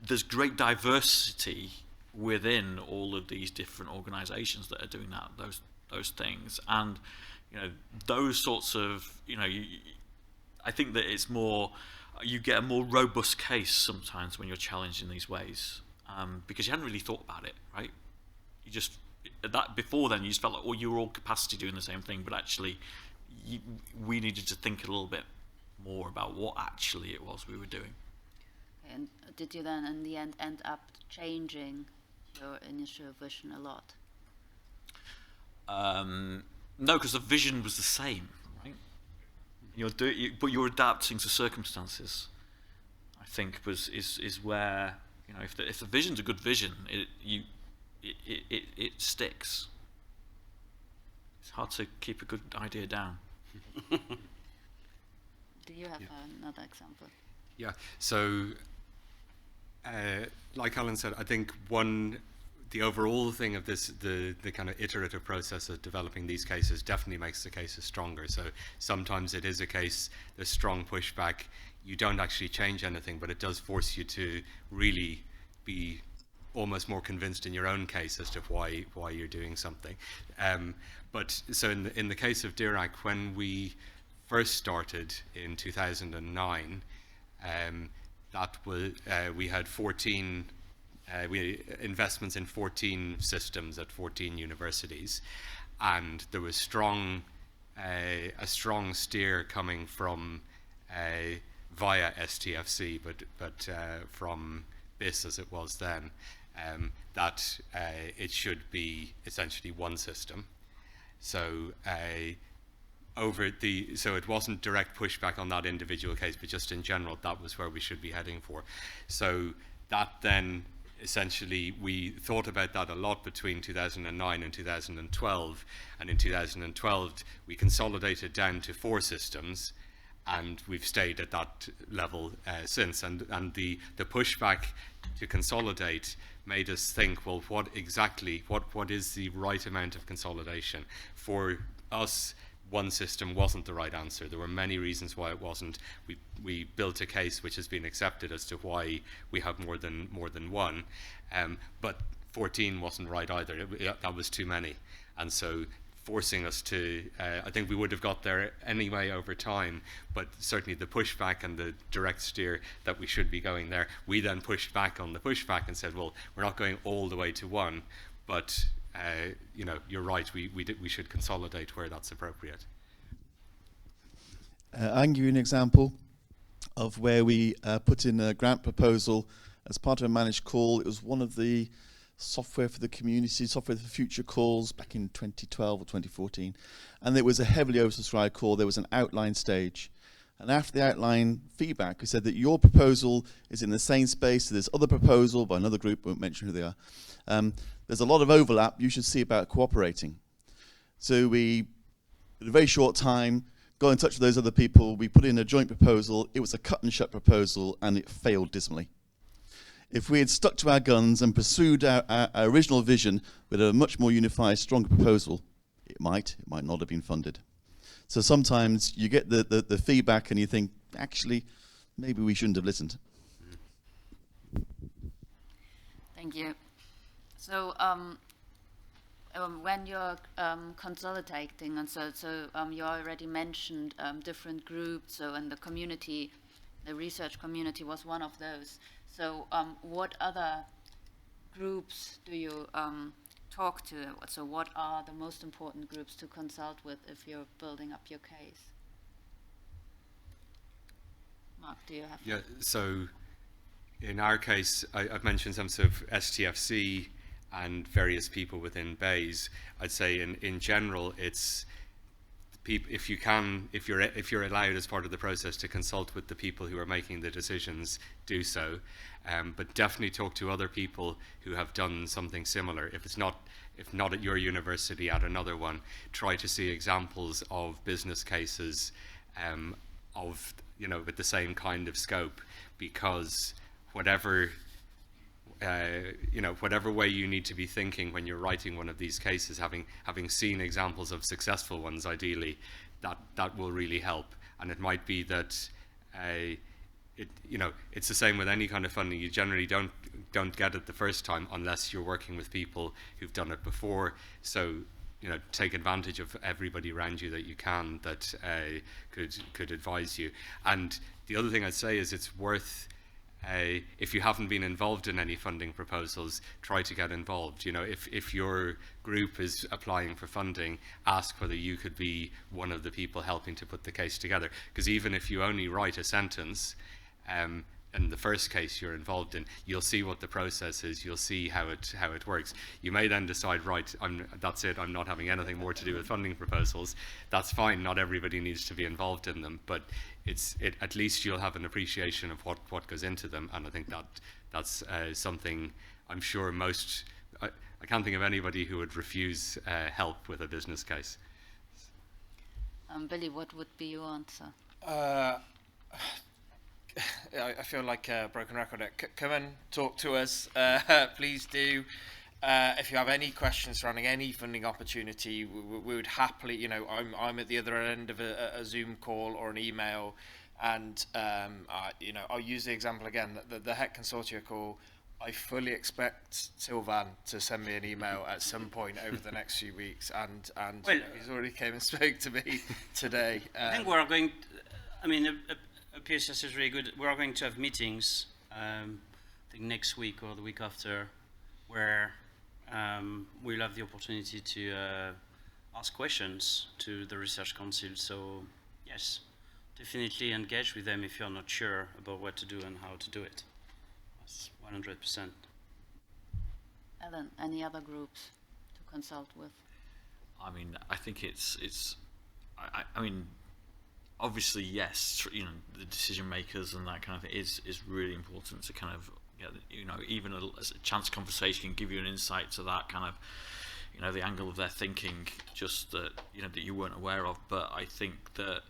there's great diversity within all of these different organizations that are doing those things, and those sorts of I think that it's more, you get a more robust case sometimes when you're challenged in these ways, because you hadn't really thought about it, right? You just, that before then you just felt like, you were all capacity doing the same thing, but actually we needed to think a little bit more about what actually it was we were doing. And did you then, in the end up changing your initial vision a lot? No, because the vision was the same, right? But you're adapting to circumstances. I think is where, you know, if the vision's a good vision, it sticks. It's hard to keep a good idea down. Do you have another example? Yeah. So, like Alan said, I think the overall thing of this, the kind of iterative process of developing these cases definitely makes the cases stronger. So sometimes it is a case, there's strong pushback, you don't actually change anything, but it does force you to really be almost more convinced in your own case as to why you're doing something. But so in the case of DRI, when we first started in 2009, that was we had 14 investments in 14 systems at 14 universities, and there was a strong steer coming from via STFC, but from BIS as it was then, that it should be essentially one system. So so it wasn't direct pushback on that individual case, but just in general, that was where we should be heading for. So that then essentially, we thought about that a lot between 2009 and 2012, and in 2012 we consolidated down to 4 systems, and we've stayed at that level since. And the pushback to consolidate made us think, well, what is the right amount of consolidation? For us, one system wasn't the right answer. There were many reasons why it wasn't. We built a case which has been accepted as to why we have more than one, but 14 wasn't right either. That was too many, and so forcing us to, I think we would have got there anyway over time, but certainly the pushback and the direct steer that we should be going there. We then pushed back on the pushback and said, well, we're not going all the way to one, but you know, you're right, we should consolidate where that's appropriate. I can give you an example of where we put in a grant proposal as part of a managed call. It was one of the software for the community, software for future calls back in 2012 or 2014. And it was a heavily oversubscribed call. There was an outline stage. And after the outline feedback, we said that your proposal is in the same space as this other proposal by another group, won't mention who they are. There's a lot of overlap. You should see about cooperating. So we, in a very short time, got in touch with those other people. We put in a joint proposal. It was a cut and shut proposal, and it failed dismally. If we had stuck to our guns and pursued our original vision with a much more unified, stronger proposal, it might not have been funded. So sometimes you get the feedback and you think, actually, maybe we shouldn't have listened. Thank you. So when you're consolidating, and so you already mentioned different groups, so in the community, the research community was one of those. So what other groups do you talk to? So what are the most important groups to consult with if you're building up your case? Mark, do you have? Yeah, so in our case, I've mentioned some sort of STFC and various people within BEIS. I'd say in general, it's if you're allowed as part of the process to consult with the people who are making the decisions, do so. But definitely talk to other people who have done something similar. If not at your university, at another one, try to see examples of business cases of, you know, with the same kind of scope, because whatever way you need to be thinking when you're writing one of these cases, having seen examples of successful ones, ideally, that will really help. And it might be that it's the same with any kind of funding. You generally don't get it the first time unless you're working with people who've done it before. So, you know, take advantage of everybody around you that you can that could advise you. And the other thing I'd say is it's worth if you haven't been involved in any funding proposals, try to get involved. You know, if your group is applying for funding, ask whether you could be one of the people helping to put the case together. Because even if you only write a sentence, in the first case you're involved in, you'll see what the process is, you'll see how it works. You may then decide, right, that's it, I'm not having anything more to do with funding proposals. That's fine, not everybody needs to be involved in them, but at least you'll have an appreciation of what goes into them, and I think that's something I'm sure I can't think of anybody who would refuse help with a business case. Billy, what would be your answer? I feel like a broken record. Come and talk to us, please do. If you have any questions surrounding any funding opportunity, we would happily, you know, I'm at the other end of a Zoom call or an email, and you know, I'll use the example again, the HEC Consortia call. I fully expect Sylvain to send me an email at some point over the next few weeks, and well, you know, he's already came and spoke to me today. I think we're going, I mean, PSS is really good. We're going to have meetings, I think next week or the week after, where we'll have the opportunity to ask questions to the Research Council. So yes, definitely engage with them if you're not sure about what to do and how to do it. That's 100%. Ellen, any other groups to consult with? I mean, I think I mean, obviously, yes, you know, the decision makers and that kind of thing is really important to kind of get, you know, even as a chance conversation can give you an insight to that kind of, you know, the angle of their thinking, just that, you know, that you weren't aware of. But I think that,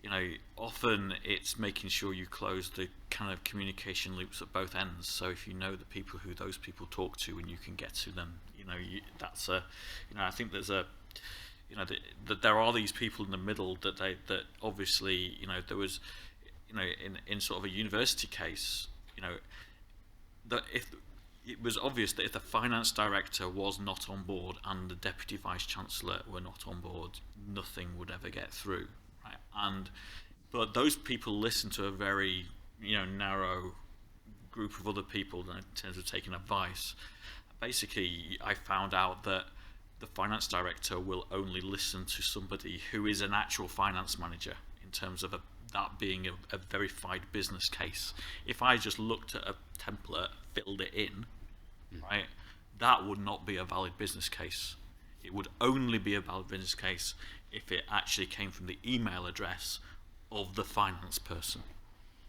you know, often it's making sure you close the kind of communication loops at both ends. So if you know the people who those people talk to and you can get to them, you know, that's a, you know, I think there's a, you know, that there are these people in the middle that obviously, you know, there was, you know, in sort of a university case, you know, that if it was obvious that if the finance director was not on board and the deputy vice chancellor were not on board, nothing would ever get through, right? But those people listen to a very, you know, narrow group of other people in terms of taking advice. Basically, I found out that the finance director will only listen to somebody who is an actual finance manager in terms of that being a verified business case. If I just looked at a template, filled it in, right, that would not be a valid business case. It would only be a valid business case if it actually came from the email address of the finance person.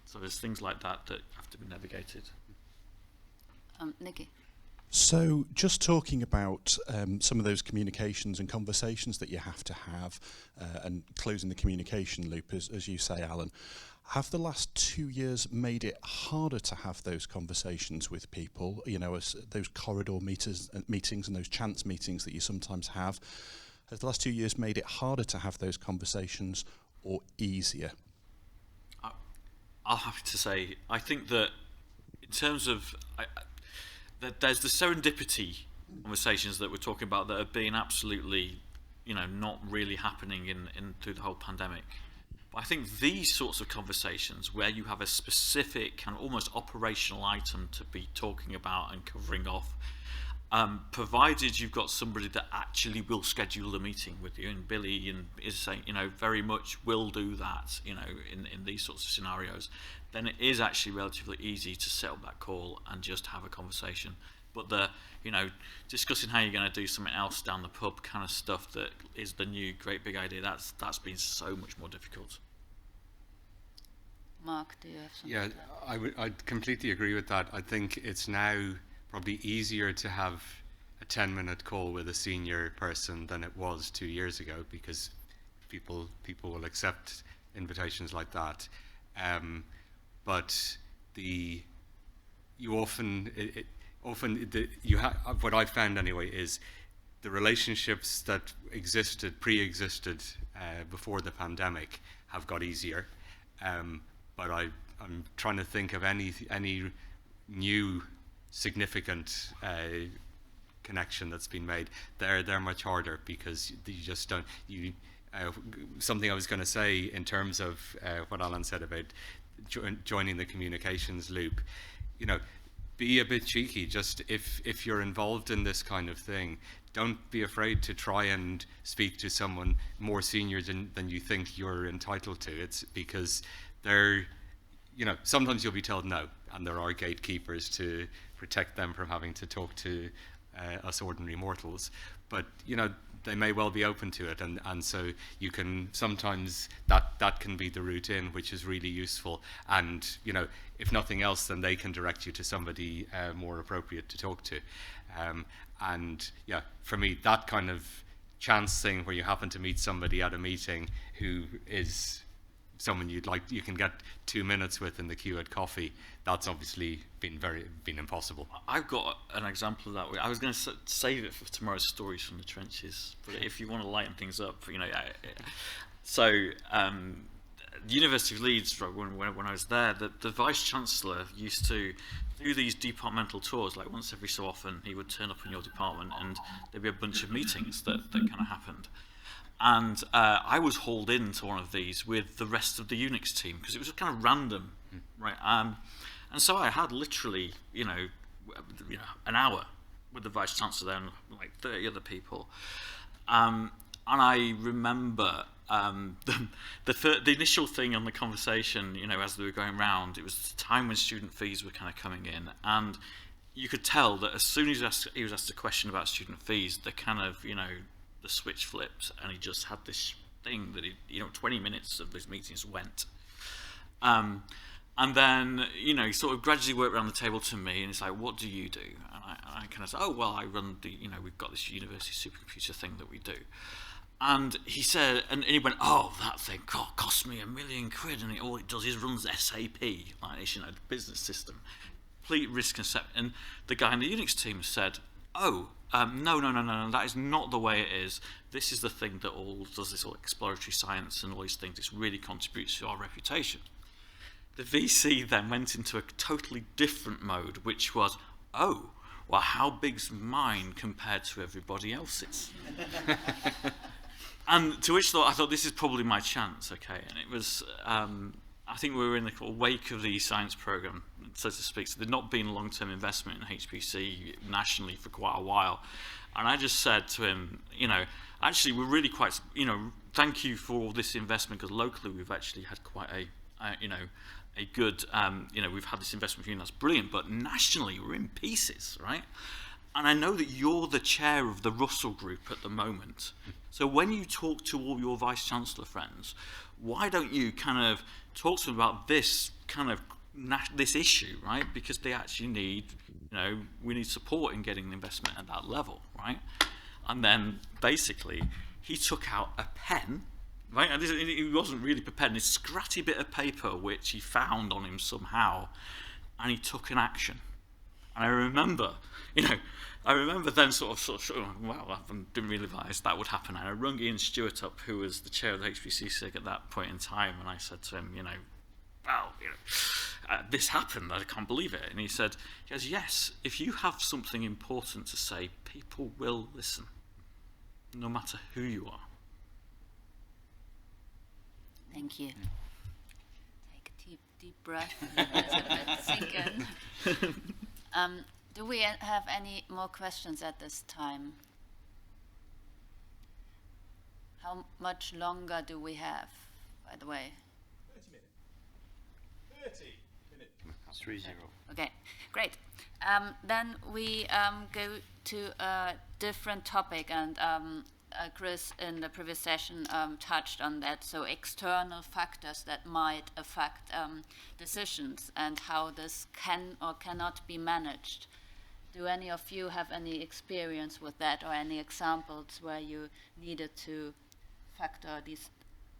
So there's things like that that have to be navigated. Nikki. So just talking about some of those communications and conversations that you have to have and closing the communication loop, as you say, Alan, have the last 2 years made it harder to have those conversations with people, you know, as those corridor meetings and those chance meetings that you sometimes have? Has the last 2 years made it harder to have those conversations or easier? I'll have to say, I think that in terms of... that there's the serendipity conversations that we're talking about that have been absolutely, you know, not really happening in through the whole pandemic. But I think these sorts of conversations where you have a specific and almost operational item to be talking about and covering off, provided you've got somebody that actually will schedule the meeting with you, and Billy is saying, you know, very much will do that, you know, in these sorts of scenarios, then it is actually relatively easy to set up that call and just have a conversation. But the, you know, discussing how you're going to do something else down the pub kind of stuff that is the new great big idea, that's been so much more difficult. Mark, do you have something? Yeah, I'd completely agree with that. I think it's now probably easier to have a 10-minute call with a senior person than it was 2 years ago, because people will accept invitations like that. But what I've found anyway is the relationships that pre-existed before the pandemic have got easier. But I'm trying to think of any new significant connection that's been made. They're much harder because you just don't. Something I was going to say in terms of what Alan said about joining the communications loop, you know, be a bit cheeky. Just if you're involved in this kind of thing, don't be afraid to try and speak to someone more senior than you think you're entitled to. It's because they're, you know, sometimes you'll be told no, and there are gatekeepers to protect them from having to talk to us ordinary mortals. But, you know, they may well be open to it, and so you can sometimes that can be the route in, which is really useful. And, you know, if nothing else, then they can direct you to somebody more appropriate to talk to. And yeah, for me, that kind of chance thing where you happen to meet somebody at a meeting who is someone you can get 2 minutes with in the queue at coffee, that's obviously been impossible. I've got an example of that. I was going to save it for tomorrow's stories from the trenches, but if you want to lighten things up, you know. The University of Leeds, when I was there, the Vice-Chancellor used to do these departmental tours, like once every so often he would turn up in your department and there'd be a bunch of meetings that kind of happened. And I was hauled into one of these with the rest of the Unix team because it was kind of random, right? And so I had literally, you know, an hour with the Vice-Chancellor there and like 30 other people. And I remember the initial thing on the conversation, you know, as they were going round, it was the time when student fees were kind of coming in, and you could tell that as soon as he was asked a question about student fees, the kind of, you know, the switch flipped, and he just had this thing that 20 minutes of those meetings went. And then, you know, he sort of gradually worked around the table to me, and it's like, what do you do? And I kind of said, oh, well, I run we've got this university supercomputer thing that we do. And he said, and he went, oh, that thing cost me £1 million, and all it does is runs SAP, like this, you know, the business system. Complete risk concept. And the guy in the Unix team said, oh, no, that is not the way it is. This is the thing that does this all exploratory science and all these things. This really contributes to our reputation. The VC then went into a totally different mode, which was, oh, well, how big's mine compared to everybody else's? And to which I thought, this is probably my chance, okay? And it was, I think we were in the wake of the science program, so to speak. So there'd not been a long-term investment in HPC nationally for quite a while. And I just said to him, you know, actually, we're really quite, you know, thank you for all this investment, because locally we've actually had quite a good, you know, we've had this investment for you, and that's brilliant, but nationally we're in pieces, right? And I know that you're the chair of the Russell Group at the moment. So when you talk to all your Vice-Chancellor friends, why don't you kind of talk to them about this kind of, this issue, right? Because they actually need, you know, we need support in getting the investment at that level, right? And then basically he took out a pen, right? And he wasn't really prepared, this scratty bit of paper which he found on him somehow, and he took an action. And I remember, you know, then sort of, wow, I didn't realise that would happen. And I rung Ian Stewart up, who was the chair of the HPC SIG at that point in time, and I said to him, you know, well, you know, this happened, I can't believe it. And he goes, yes, if you have something important to say, people will listen, no matter who you are. Thank you. Take a deep breath. Sink in. Do we have any more questions at this time? How much longer do we have, by the way? 30 minutes. 3-0. Okay, great. Then we go to a different topic, and Chris in the previous session touched on that. So external factors that might affect decisions and how this can or cannot be managed. Do any of you have any experience with that, or any examples where you needed to factor these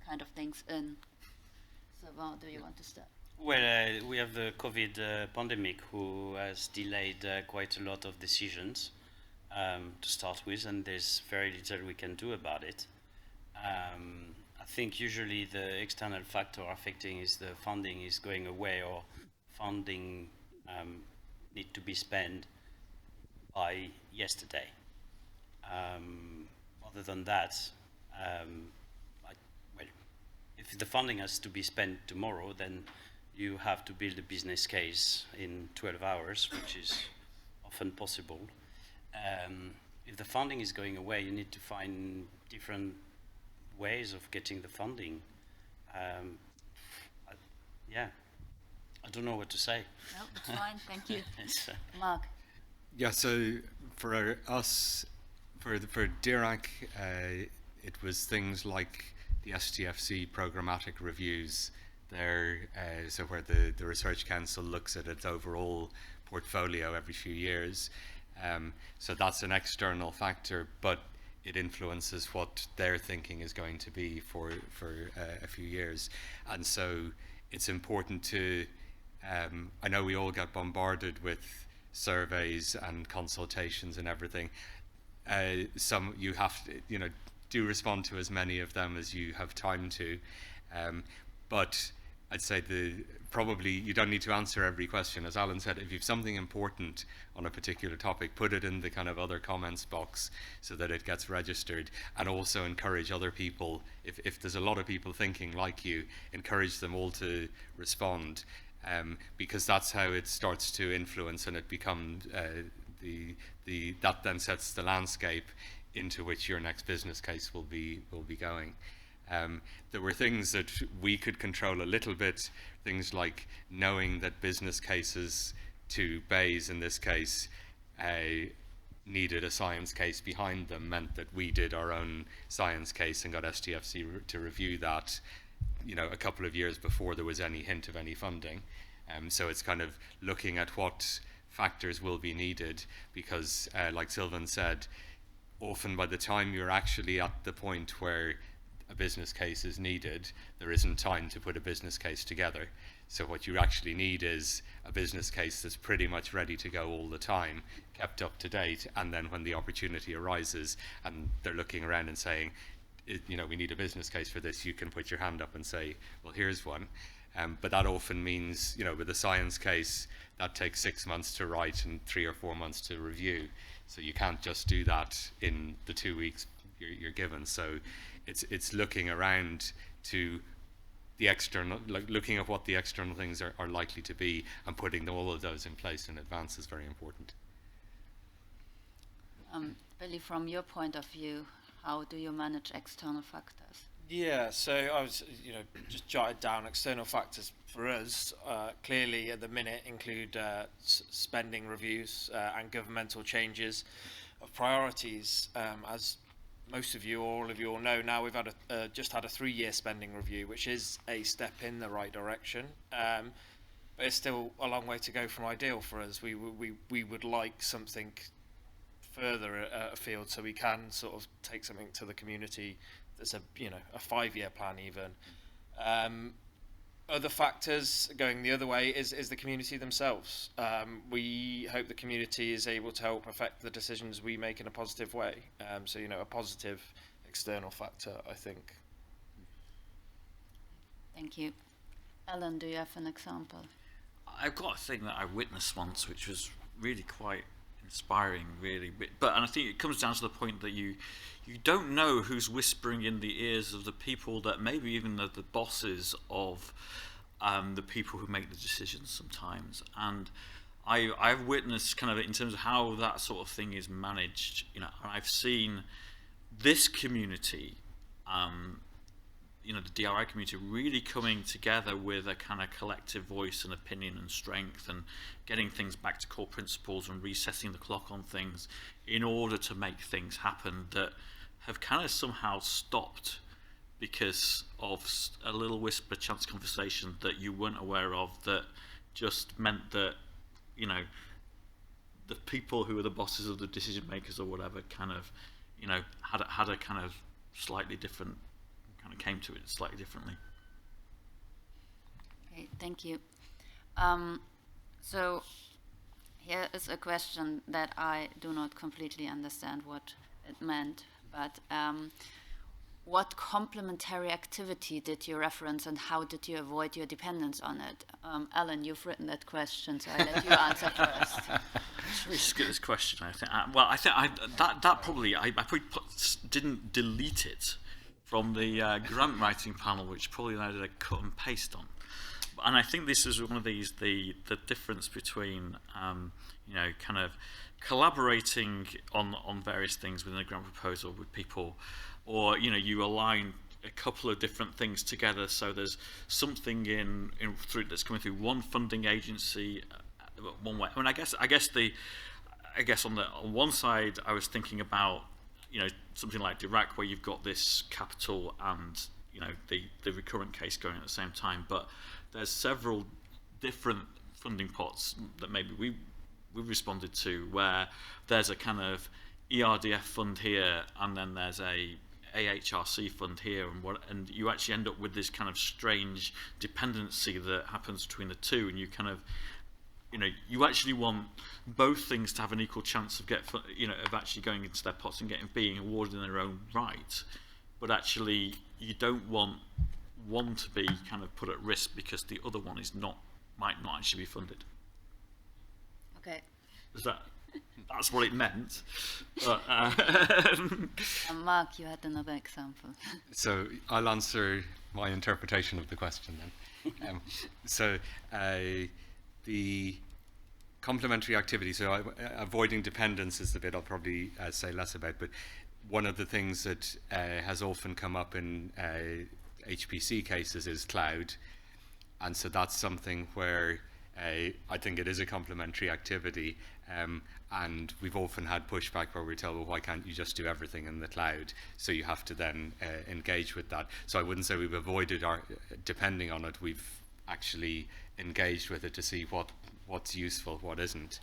kind of things in? Sylvain, do you want to start? Well, we have the COVID pandemic, who has delayed quite a lot of decisions to start with, and there's very little we can do about it. I think usually the external factor affecting is the funding is going away, or funding need to be spent by yesterday. Other than that, well, if the funding has to be spent tomorrow, then you have to build a business case in 12 hours, which is often possible. If the funding is going away, you need to find different ways of getting the funding. Yeah, I don't know what to say. No, it's fine, thank you. It's, Mark? Yeah, so for us, for DRI, it was things like the STFC programmatic reviews there, so where the Research Council looks at its overall portfolio every few years. So that's an external factor, but it influences what their thinking is going to be for a few years. And so it's important to, I know we all get bombarded with surveys and consultations and everything. Some you have to, do respond to as many of them as you have time to. But I'd say probably you don't need to answer every question. As Alan said, if you've something important on a particular topic, put it in the kind of other comments box so that it gets registered, and also encourage other people, if there's a lot of people thinking like you, encourage them all to respond, because that's how it starts to influence, and it becomes that then sets the landscape into which your next business case will be going. There were things that we could control a little bit, things like knowing that business cases to Bayes in this case needed a science case behind them, meant that we did our own science case and got STFC to review that, a couple of years before there was any hint of any funding. So it's kind of looking at what factors will be needed, because like Sylvain said, often by the time you're actually at the point where a business case is needed, there isn't time to put a business case together. So what you actually need is a business case that's pretty much ready to go all the time, kept up to date, and then when the opportunity arises and they're looking around and saying, we need a business case for this, you can put your hand up and say, well, here's one. But that often means, with a science case, that takes 6 months to write and 3 or 4 months to review. So you can't just do that in the 2 weeks you're given. So it's looking around to the external, looking at what the external things are likely to be, and putting all of those in place in advance is very important. Billy, from your point of view, how do you manage external factors? Yeah, so I was, just jotted down external factors for us. Clearly, at the minute, include spending reviews and governmental changes of priorities. As most of you, or all of you all know, now we've had just had a 3-year spending review, which is a step in the right direction. But it's still a long way to go from ideal for us. We would like something further afield, so we can sort of take something to the community that's a 5-year plan even. Other factors going the other way is the community themselves. We hope the community is able to help affect the decisions we make in a positive way. So a positive external factor, I think. Thank you. Alan, do you have an example? I've got a thing that I witnessed once, which was really quite inspiring, really. And I think it comes down to the point that you don't know who's whispering in the ears of the people that maybe even the bosses of the people who make the decisions sometimes. And I've witnessed kind of in terms of how that sort of thing is managed. I've seen this community, the DRI community, really coming together with a kind of collective voice and opinion and strength, and getting things back to core principles and resetting the clock on things in order to make things happen that have kind of somehow stopped because of a little whisper chance conversation that you weren't aware of, that just meant that the people who are the bosses of the decision makers or whatever kind of had a kind of slightly different, kind of came to it slightly differently. Okay, thank you. So here is a question that I do not completely understand what it meant, but what complementary activity did you reference, and how did you avoid your dependence on it? Alan, you've written that question, so I'll let you answer first. It's really good, this question, I think. I probably didn't delete it from the grant writing panel, which probably I did a cut and paste on. and I think this is one of these, the difference between, you know, kind of collaborating on various things within a grant proposal with people, or, you know, you align a couple of different things together, so there's something through that's coming through one funding agency one way. I mean, I guess on one side I was thinking about, you know, something like DRI, where you've got this capital and, you know, the recurrent case going at the same time, but there's several different funding pots that maybe we responded to, where there's a kind of ERDF fund here, and then there's a AHRC fund here, and you actually end up with this kind of strange dependency that happens between the two, and you kind of, you know, you actually want both things to have an equal chance of of actually going into their pots and being awarded in their own right, but actually you don't want one to be kind of put at risk because the other one might not actually be funded. Okay. That's what it meant. But, Mark, you had another example. So I'll answer my interpretation of the question then. The complementary activity, so avoiding dependence is the bit I'll probably say less about, but one of the things that has often come up in HPC cases is cloud, and so that's something where I think it is a complementary activity, and we've often had pushback where we're told, well, why can't you just do everything in the cloud? So you have to then engage with that. So I wouldn't say we've avoided depending on it, we've actually engaged with it to see what's useful, what isn't.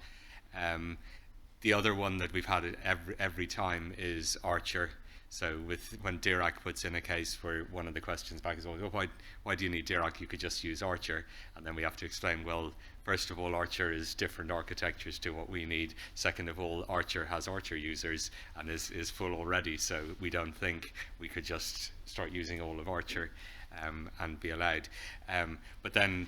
The other one that we've had every time is Archer. So when DRI puts in a case where one of the questions back is always, well, why do you need DRI? You could just use Archer. And then we have to explain, well, first of all, Archer is different architectures to what we need. Second of all, Archer has Archer users and is full already, so we don't think we could just start using all of Archer and be allowed. But then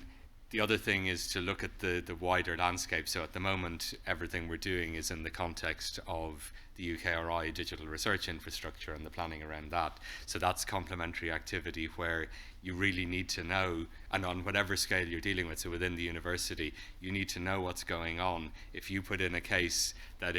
the other thing is to look at the wider landscape. So at the moment, everything we're doing is in the context of the UKRI digital research infrastructure and the planning around that. So that's complementary activity where you really need to know, and on whatever scale you're dealing with, so within the university, you need to know what's going on. If you put in a case that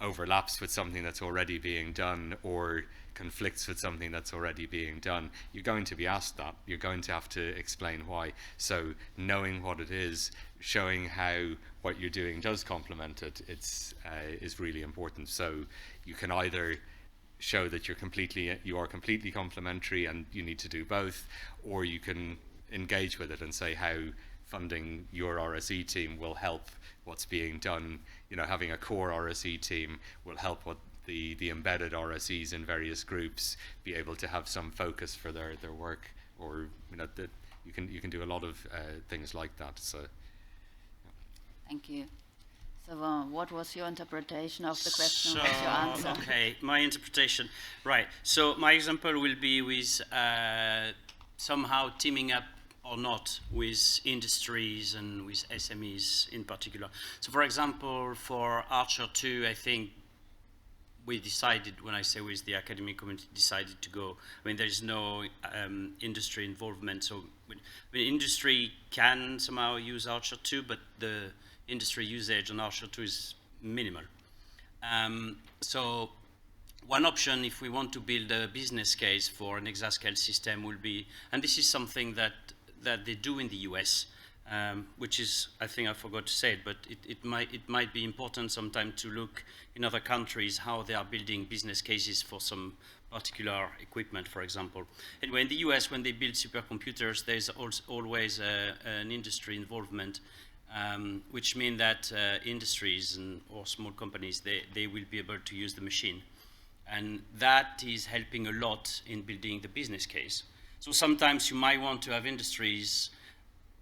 overlaps with something that's already being done or conflicts with something that's already being done, you're going to be asked that. You're going to have to explain why. So knowing what it is, showing how what you're doing does complement it, is really important. So you can either show that you are completely complementary and you need to do both, or you can engage with it and say how funding your RSE team will help what's being done. You know, having a core RSE team will help what the embedded RSEs in various groups be able to have some focus for their work, or you know, that you can do a lot of things like that. So Thank you. So what was your interpretation of the question? What's your answer? Okay, my interpretation, right. So my example will be with somehow teaming up or not with industries and with SMEs in particular. So for example, for Archer 2, I think we decided, when I say with the academic community, decided to go. I mean, there's no industry involvement, so industry can somehow use Archer 2, but the industry usage on Archer 2 is minimal. So one option, if we want to build a business case for an exascale system, will be, and this is something that they do in the US, which is, I think I forgot to say it, but it might be important sometime to look in other countries how they are building business cases for some particular equipment, for example. Anyway, in the US, when they build supercomputers, there's always an industry involvement, which means that industries or small companies, they will be able to use the machine. And that is helping a lot in building the business case. So sometimes you might want to have industries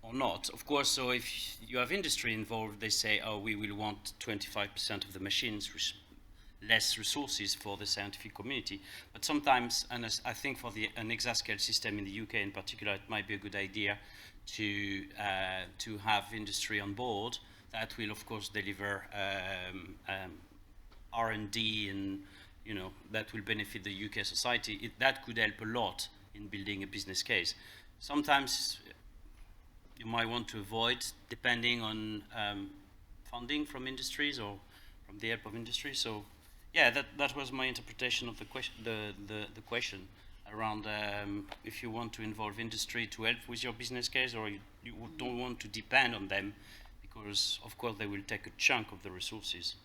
or not. Of course, so if you have industry involved, they say, oh, we will want 25% of the machines, less resources for the scientific community. But sometimes, and I think for an exascale system in the UK in particular, it might be a good idea to have industry on board. That will, of course, deliver R&D, and that will benefit the UK society. That could help a lot in building a business case. Sometimes might want to avoid depending on funding from industries or from the help of industry. So yeah, that was my interpretation of the question around if you want to involve industry to help with your business case, or you don't want to depend on them, because of course they will take a chunk of the resources.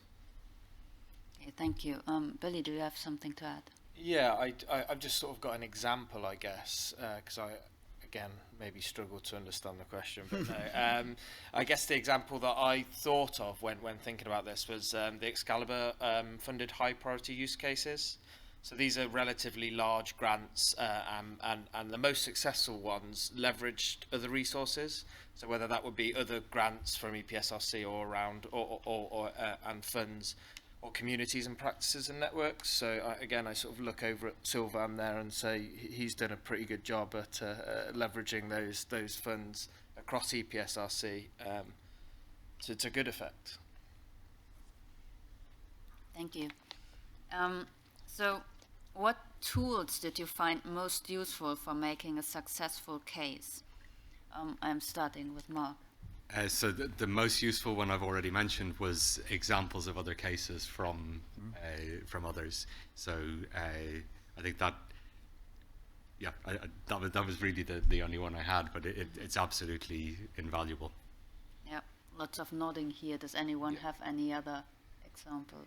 Okay, thank you. Billy, do you have something to add? Yeah, I've just sort of got an example, I guess, because I, again, maybe struggled to understand the question. But no, I guess the example that I thought of when thinking about this was the Excalibur funded high priority use cases. So these are relatively large grants, and the most successful ones leveraged other resources. So whether that would be other grants from EPSRC or around, and funds, or communities and practices and networks. So again, I sort of look over at Sylvain there and say he's done a pretty good job at leveraging those funds across EPSRC to good effect. Thank you. So what tools did you find most useful for making a successful case? I'm starting with Mark. So the most useful one I've already mentioned was examples of other cases from others. So I think that, yeah, that was really the only one I had, but it's absolutely invaluable. Yeah, lots of nodding here. Does anyone have any other examples?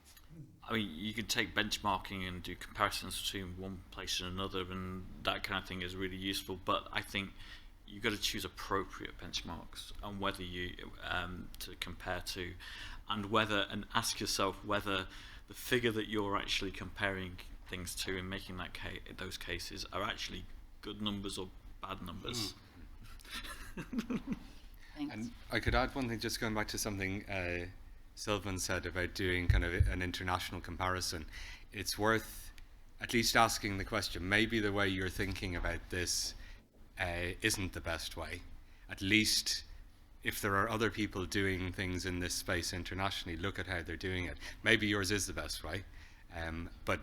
I mean, you can take benchmarking and do comparisons between one place and another, and that kind of thing is really useful. But I think you've got to choose appropriate benchmarks and whether you to compare to, and ask yourself whether the figure that you're actually comparing things to and making that those cases are actually good numbers or bad numbers. Thanks. And I could add one thing, just going back to something Sylvain said about doing kind of an international comparison. It's worth at least asking the question, maybe the way you're thinking about this isn't the best way. At least if there are other people doing things in this space internationally, look at how they're doing it. Maybe yours is the best way, but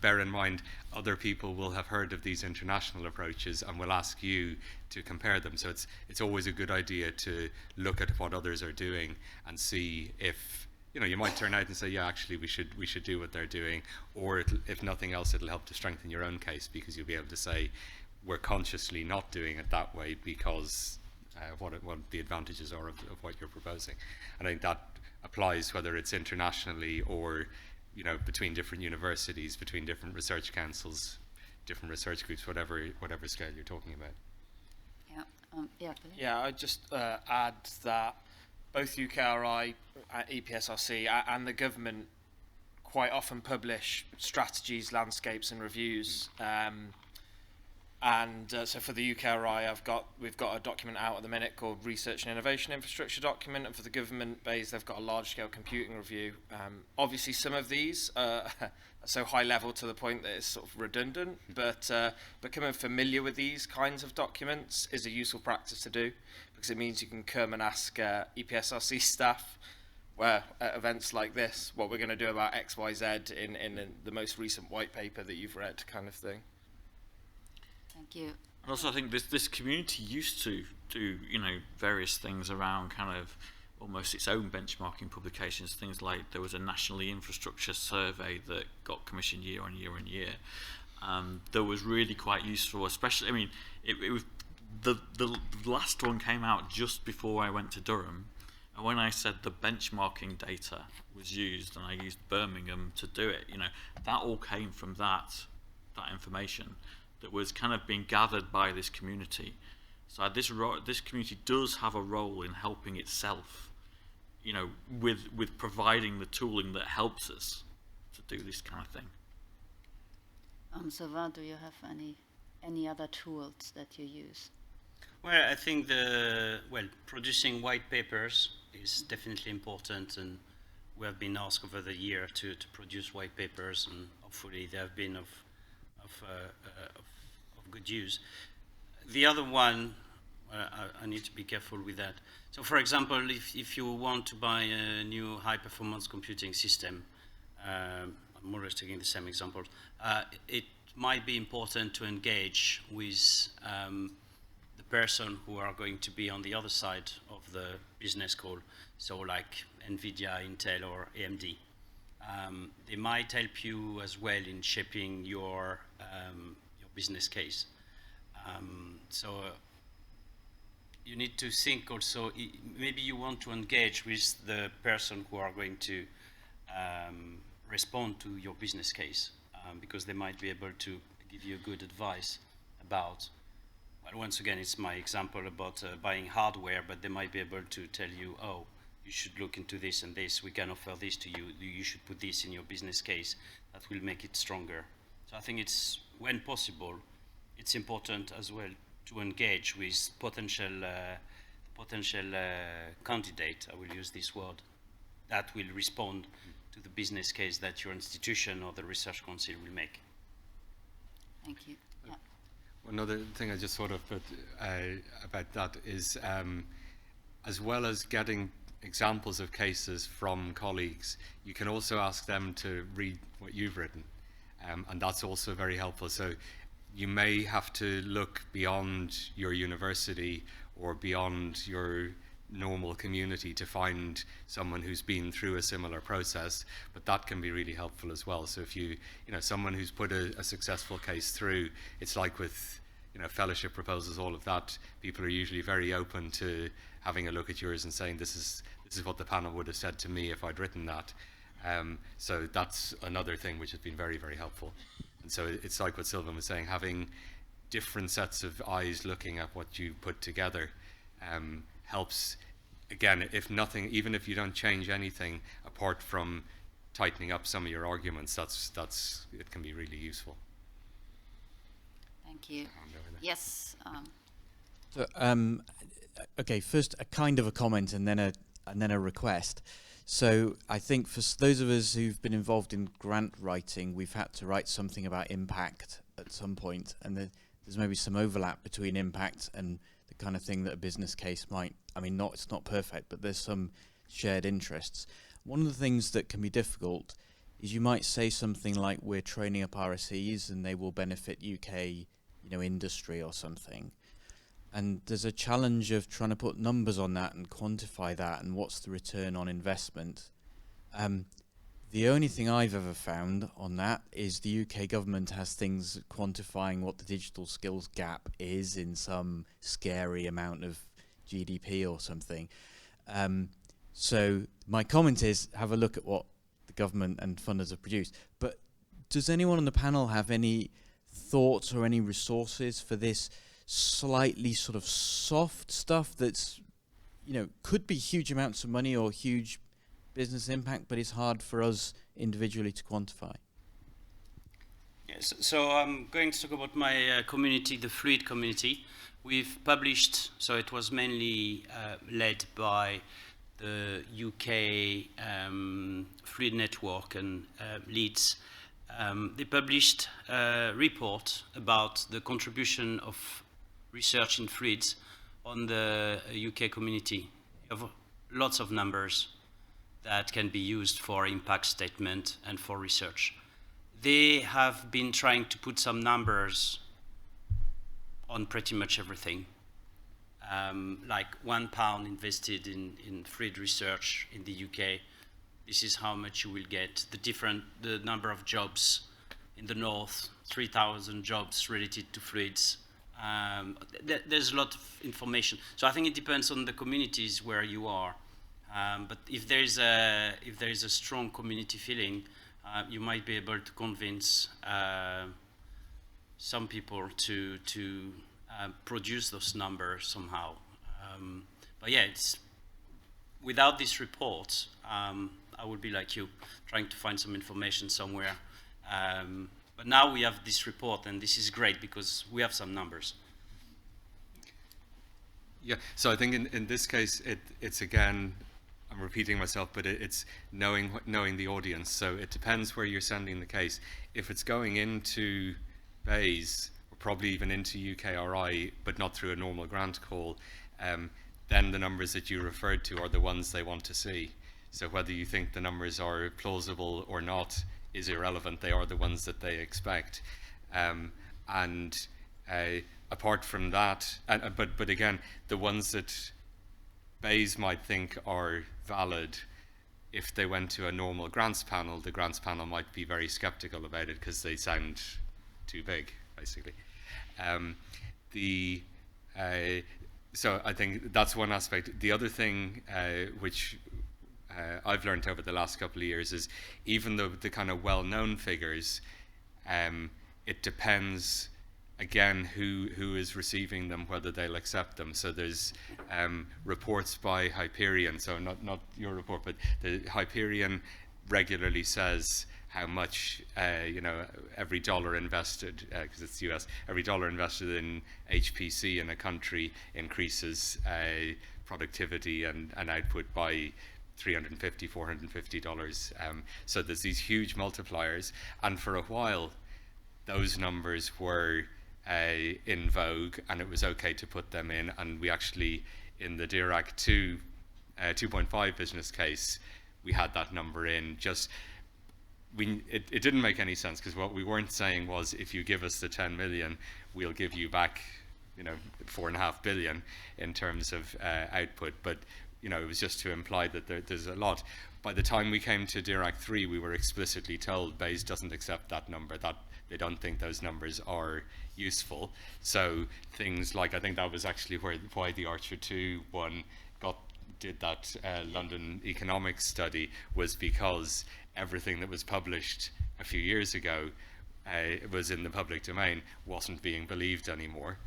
bear in mind other people will have heard of these international approaches and will ask you to compare them. So it's always a good idea to look at what others are doing and see if you might turn out and say, yeah, actually we should do what they're doing, or if nothing else, it'll help to strengthen your own case, because you'll be able to say, we're consciously not doing it that way because what the advantages are of what you're proposing. And I think that applies whether it's internationally or between different universities, between different research councils, different research groups, whatever scale you're talking about. Yeah. Yeah, I'd just add that both UKRI, EPSRC, and the government quite often publish strategies, landscapes, and reviews. So for the UKRI, we've got a document out at the minute called Research and Innovation Infrastructure Document, and for the government base, they've got a large-scale computing review. Obviously, some of these are so high level to the point that it's sort of redundant, but becoming familiar with these kinds of documents is a useful practice to do, because it means you can come and ask EPSRC staff, where at events like this, what we're going to do about X, Y, Z in the most recent white paper that you've read, kind of thing. Thank you. And also, I think this community used to do various things around kind of almost its own benchmarking publications. Things like there was a national infrastructure survey that got commissioned year on year on year. That was really quite useful, especially. I mean, it was the last one came out just before I went to Durham, and when I said the benchmarking data was used, and I used Birmingham to do it, that all came from that information that was kind of being gathered by this community. So this community does have a role in helping itself, with providing the tooling that helps us to do this kind of thing. Sylvain, do you have any other tools that you use? Well, I think producing white papers is definitely important, and we have been asked over the year to produce white papers, and hopefully they have been of good use. The other one, I need to be careful with that. So, for example, if you want to buy a new high-performance computing system, I'm more or less taking the same example, it might be important to engage with the person who are going to be on the other side of the business call, so like NVIDIA, Intel, or AMD. They might help you as well in shaping your business case. You need to think also, maybe you want to engage with the person who are going to respond to your business case, because they might be able to give you good advice about, well, once again, it's my example about buying hardware, but they might be able to tell you, oh, you should look into this and this, we can offer this to you, you should put this in your business case, that will make it stronger. So I think it's, when possible, it's important as well to engage with potential candidate, I will use this word, that will respond to the business case that your institution or the research council will make. Thank you. Yeah. Another thing I just thought of about that is, as well as getting examples of cases from colleagues, you can also ask them to read what you've written, and that's also very helpful. So you may have to look beyond your university or beyond your normal community to find someone who's been through a similar process, but that can be really helpful as well. So if you know, someone who's put a successful case through, it's like with, you know, fellowship proposals, all of that, people are usually very open to having a look at yours and saying, this is what the panel would have said to me if I'd written that. So that's another thing which has been very, very helpful. And so it's like what Sylvain was saying, having different sets of eyes looking at what you put together helps. Again, if nothing, even if you don't change anything apart from tightening up some of your arguments, that's it can be really useful. Thank you. Yes. So, okay, first a kind of a comment and then a request. So I think for those of us who've been involved in grant writing, we've had to write something about impact at some point, and there's maybe some overlap between impact and the kind of thing that a business case might, I mean, it's not perfect, but there's some shared interests. One of the things that can be difficult is you might say something like, we're training up RSEs and they will benefit UK, industry or something. And there's a challenge of trying to put numbers on that and quantify that and what's the return on investment. The only thing I've ever found on that is the UK government has things quantifying what the digital skills gap is in some scary amount of GDP or something. So my comment is, have a look at what the government and funders have produced. But does anyone on the panel have any thoughts or any resources for this slightly sort of soft stuff that's, could be huge amounts of money or huge business impact, but it's hard for us individually to quantify? Yes, so I'm going to talk about my community, the Fluid community. We've published, so it was mainly led by the UK Fluid Network and Leeds. They published a report about the contribution of research in fluids on the UK community. You have lots of numbers that can be used for impact statement and for research. They have been trying to put some numbers on pretty much everything. Like £1 invested in fluid research in the UK, this is how much you will get. The number of jobs in the north, 3,000 jobs related to fluids. There's a lot of information. So I think it depends on the communities where you are. But if there is a strong community feeling, you might be able to convince some people to produce those numbers somehow. But yeah, without this report, I would be like you, trying to find some information somewhere. But now we have this report, and this is great because we have some numbers. Yeah, so I think in this case, it's again, I'm repeating myself, but it's knowing the audience. So it depends where you're sending the case. If it's going into BAYS, or probably even into UKRI, but not through a normal grant call, then the numbers that you referred to are the ones they want to see. So whether you think the numbers are plausible or not is irrelevant. They are the ones that they expect. apart from that, but again, the ones that BEIS might think are valid, if they went to a normal grants panel, the grants panel might be very skeptical about it because they sound too big, basically. So I think that's one aspect. The other thing which I've learned over the last couple of years is, even though the kind of well-known figures, it depends again who is receiving them, whether they'll accept them. So there's reports by Hyperion, so not your report, but the Hyperion regularly says how much every dollar invested, because it's US, every dollar invested in HPC in a country increases productivity and output by $350, $450. So there's these huge multipliers, and for a while those numbers were in vogue, and it was okay to put them in, and we actually, in the DRI 2.5 business case, we had that number in. It didn't make any sense, because what we weren't saying was, if you give us the 10 million, we'll give you back 4.5 billion in terms of output, but it was just to imply that there's a lot. By the time we came to DRI 3, we were explicitly told BEIS doesn't accept that number, that they don't think those numbers are useful. So things like, I think that was actually why the Archer 2 one did that London economics study, was because everything that was published a few years ago was in the public domain, wasn't being believed anymore.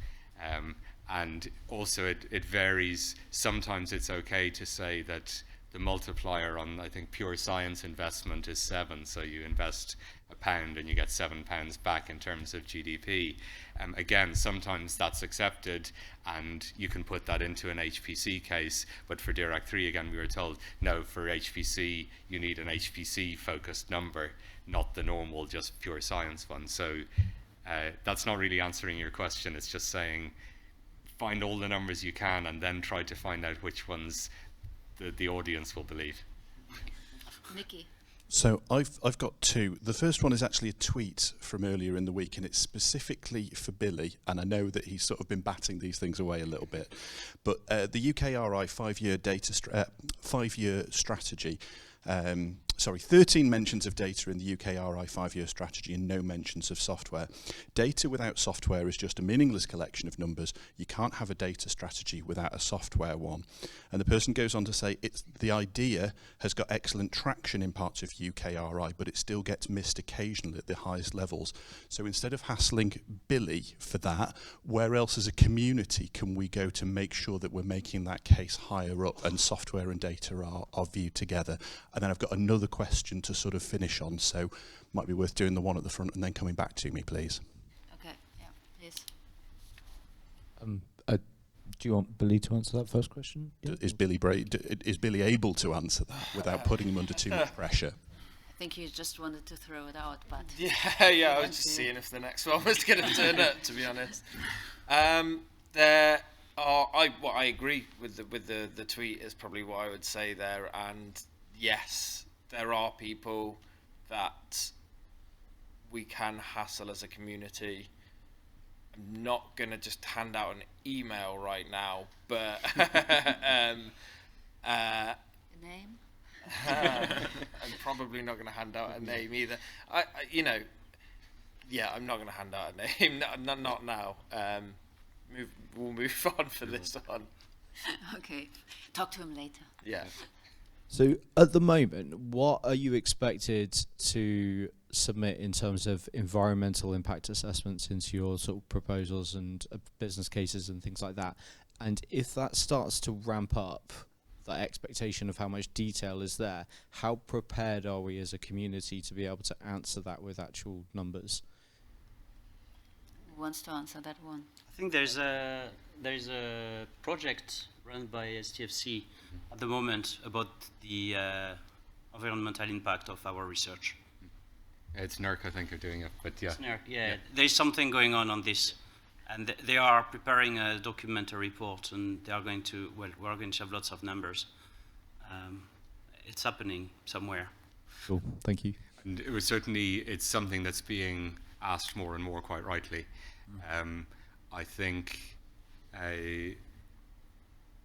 And also it varies. Sometimes it's okay to say that the multiplier on, I think, pure science investment is 7, so you invest £1 and you get £7 back in terms of GDP. Again, sometimes that's accepted and you can put that into an HPC case, but for DRAC 3, again, we were told, no, for HPC, you need an HPC-focused number, not the normal, just pure science one. So that's not really answering your question. It's just saying, find all the numbers you can and then try to find out which ones the audience will believe. Nikki. So I've got two. The first one is actually a tweet from earlier in the week, and it's specifically for Billy, and I know that he's sort of been batting these things away a little bit. But the UKRI 5-year strategy, 13 mentions of data in the UKRI 5-year strategy and no mentions of software. Data without software is just a meaningless collection of numbers. You can't have a data strategy without a software one. And the person goes on to say, the idea has got excellent traction in parts of UKRI, but it still gets missed occasionally at the highest levels. So instead of hassling Billy for that, where else as a community can we go to make sure that we're making that case higher up and software and data are viewed together? And then I've got another question to sort of finish on, so might be worth doing the one at the front and then coming back to me, please. Okay, yeah, please. Do you want Billy to answer that first question? Yeah. Is Billy able to answer that without putting him under too much pressure? I think you just wanted to throw it out, but yeah, I was just seeing if the next one was going to turn up, to be honest. There are, I agree with the tweet is probably what I would say there, and yes, there are people that we can hassle as a community. I'm not going to just hand out an email right now, but a name? I'm probably not going to hand out a name either. I'm not going to hand out a name, not now. We'll move on for this one. Okay, talk to him later. Yeah. So at the moment, what are you expected to submit in terms of environmental impact assessments into your sort of proposals and business cases and things like that? And if that starts to ramp up, that expectation of how much detail is there, how prepared are we as a community to be able to answer that with actual numbers? Who wants to answer that one? I think there's a project run by STFC at the moment about the environmental impact of our research. It's NERC, I think, are doing it, but yeah. It's NERC, yeah. There's something going on this, and they are preparing a documentary report, and they are going to, we're going to have lots of numbers. It's happening somewhere. Cool, thank you. And it's something that's being asked more and more, quite rightly. I think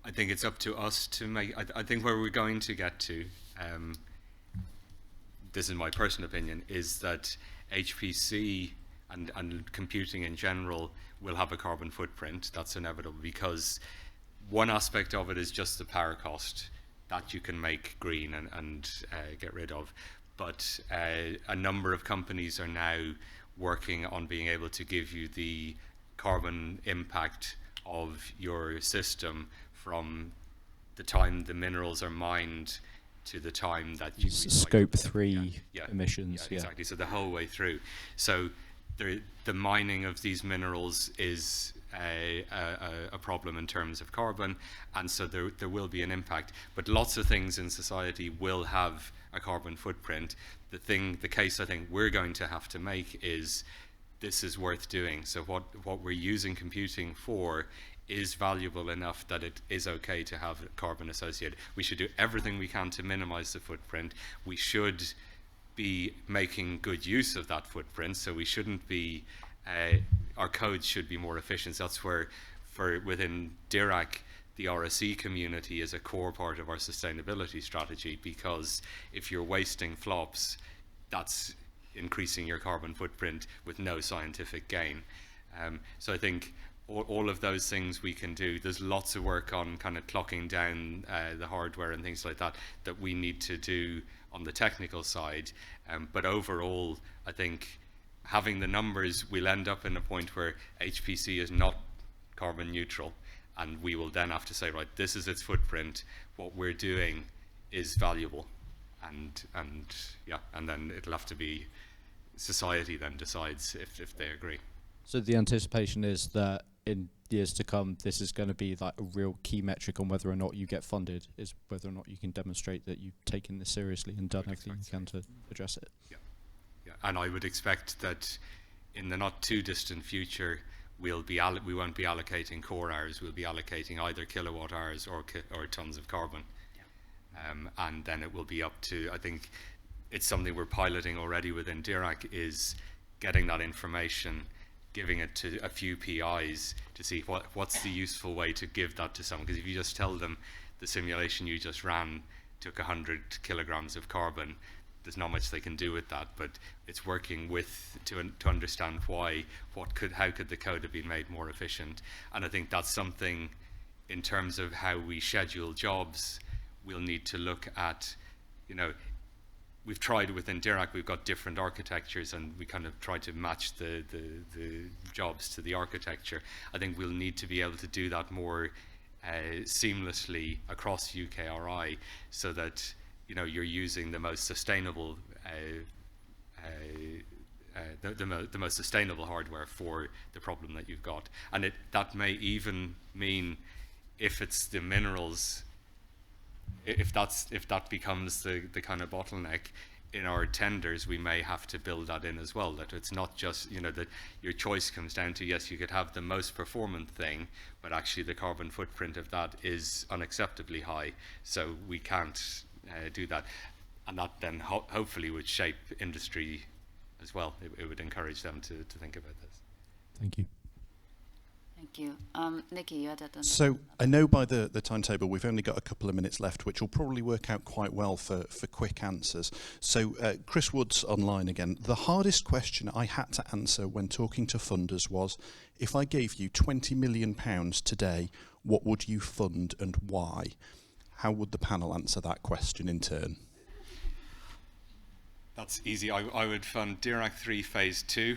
it's up to us to make. I think where we're going to get to, this is my personal opinion, is that HPC and computing in general will have a carbon footprint. That's inevitable, because one aspect of it is just the power cost that you can make green and get rid of. But a number of companies are now working on being able to give you the carbon impact of your system from the time the minerals are mined to the time that you Scope 3 emissions. Yeah, exactly. So the whole way through. So the mining of these minerals is a problem in terms of carbon, and so there will be an impact. But lots of things in society will have a carbon footprint. The case I think we're going to have to make is this is worth doing. So what we're using computing for is valuable enough that it is okay to have carbon associated. We should do everything we can to minimize the footprint. We should be making good use of that footprint, so we shouldn't be, our codes should be more efficient. That's where, within DRI, the RSE community is a core part of our sustainability strategy, because if you're wasting flops, that's increasing your carbon footprint with no scientific gain. So I think all of those things we can do. There's lots of work on kind of clocking down the hardware and things like that we need to do on the technical side. But overall, I think having the numbers, we'll end up in a point where HPC is not carbon neutral, and we will then have to say, right, this is its footprint, what we're doing is valuable, and then it'll have to be society then decides if they agree. So the anticipation is that in years to come, this is going to be like a real key metric on whether or not you get funded, is whether or not you can demonstrate that you've taken this seriously and done everything you can to address it. Yeah, and I would expect that in the not too distant future, we won't be allocating core hours. We'll be allocating either kilowatt hours or tons of carbon, and then it will be up to. I think it's something we're piloting already within DRI, is getting that information, giving it to a few PIs to see what's the useful way to give that to someone. Because if you just tell them the simulation you just ran took 100 kilograms of carbon, there's not much they can do with that. But it's working to understand how could the code have been made more efficient. And I think that's something in terms of how we schedule jobs, we'll need to look at, we've tried within DRI, we've got different architectures, and we kind of try to match the jobs to the architecture. I think we'll need to be able to do that more seamlessly across UKRI, so that you're using the most sustainable the most sustainable hardware for the problem that you've got. And that may even mean, if it's the minerals, if that becomes the kind of bottleneck in our tenders, we may have to build that in as well, that it's not just, that your choice comes down to, yes, you could have the most performant thing, but actually the carbon footprint of that is unacceptably high, so we can't do that. And that then hopefully would shape industry as well. It would encourage them to think about this. Thank you. Thank you. Nikki, you had that. So I know by the timetable we've only got a couple of minutes left, which will probably work out quite well for quick answers. So Chris Wood's online again. The hardest question I had to answer when talking to funders was, if I gave you £20 million today, what would you fund and why? How would the panel answer that question in turn? That's easy. I would fund DRI 3 Phase 2.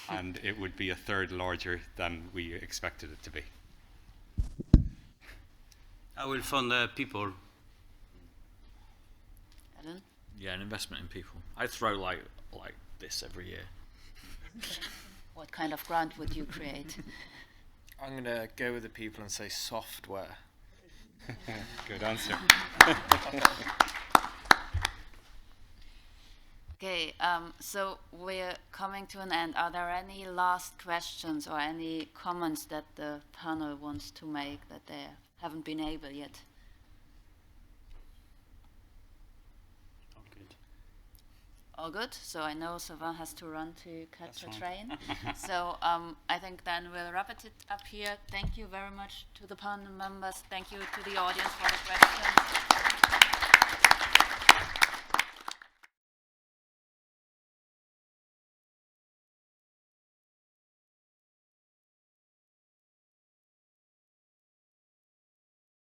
And it would be a third larger than we expected it to be. I will fund people. Alan? Yeah, an investment in people. I throw like this every year. What kind of grant would you create? I'm going to go with the people and say software. Good answer. Okay, so we're coming to an end. Are there any last questions or any comments that the panel wants to make that they haven't been able yet? all good. So I know Sylvain has to run to catch That's a fine. train. So I think then we'll wrap it up here. Thank you very much to the panel members. Thank you to the audience for the questions.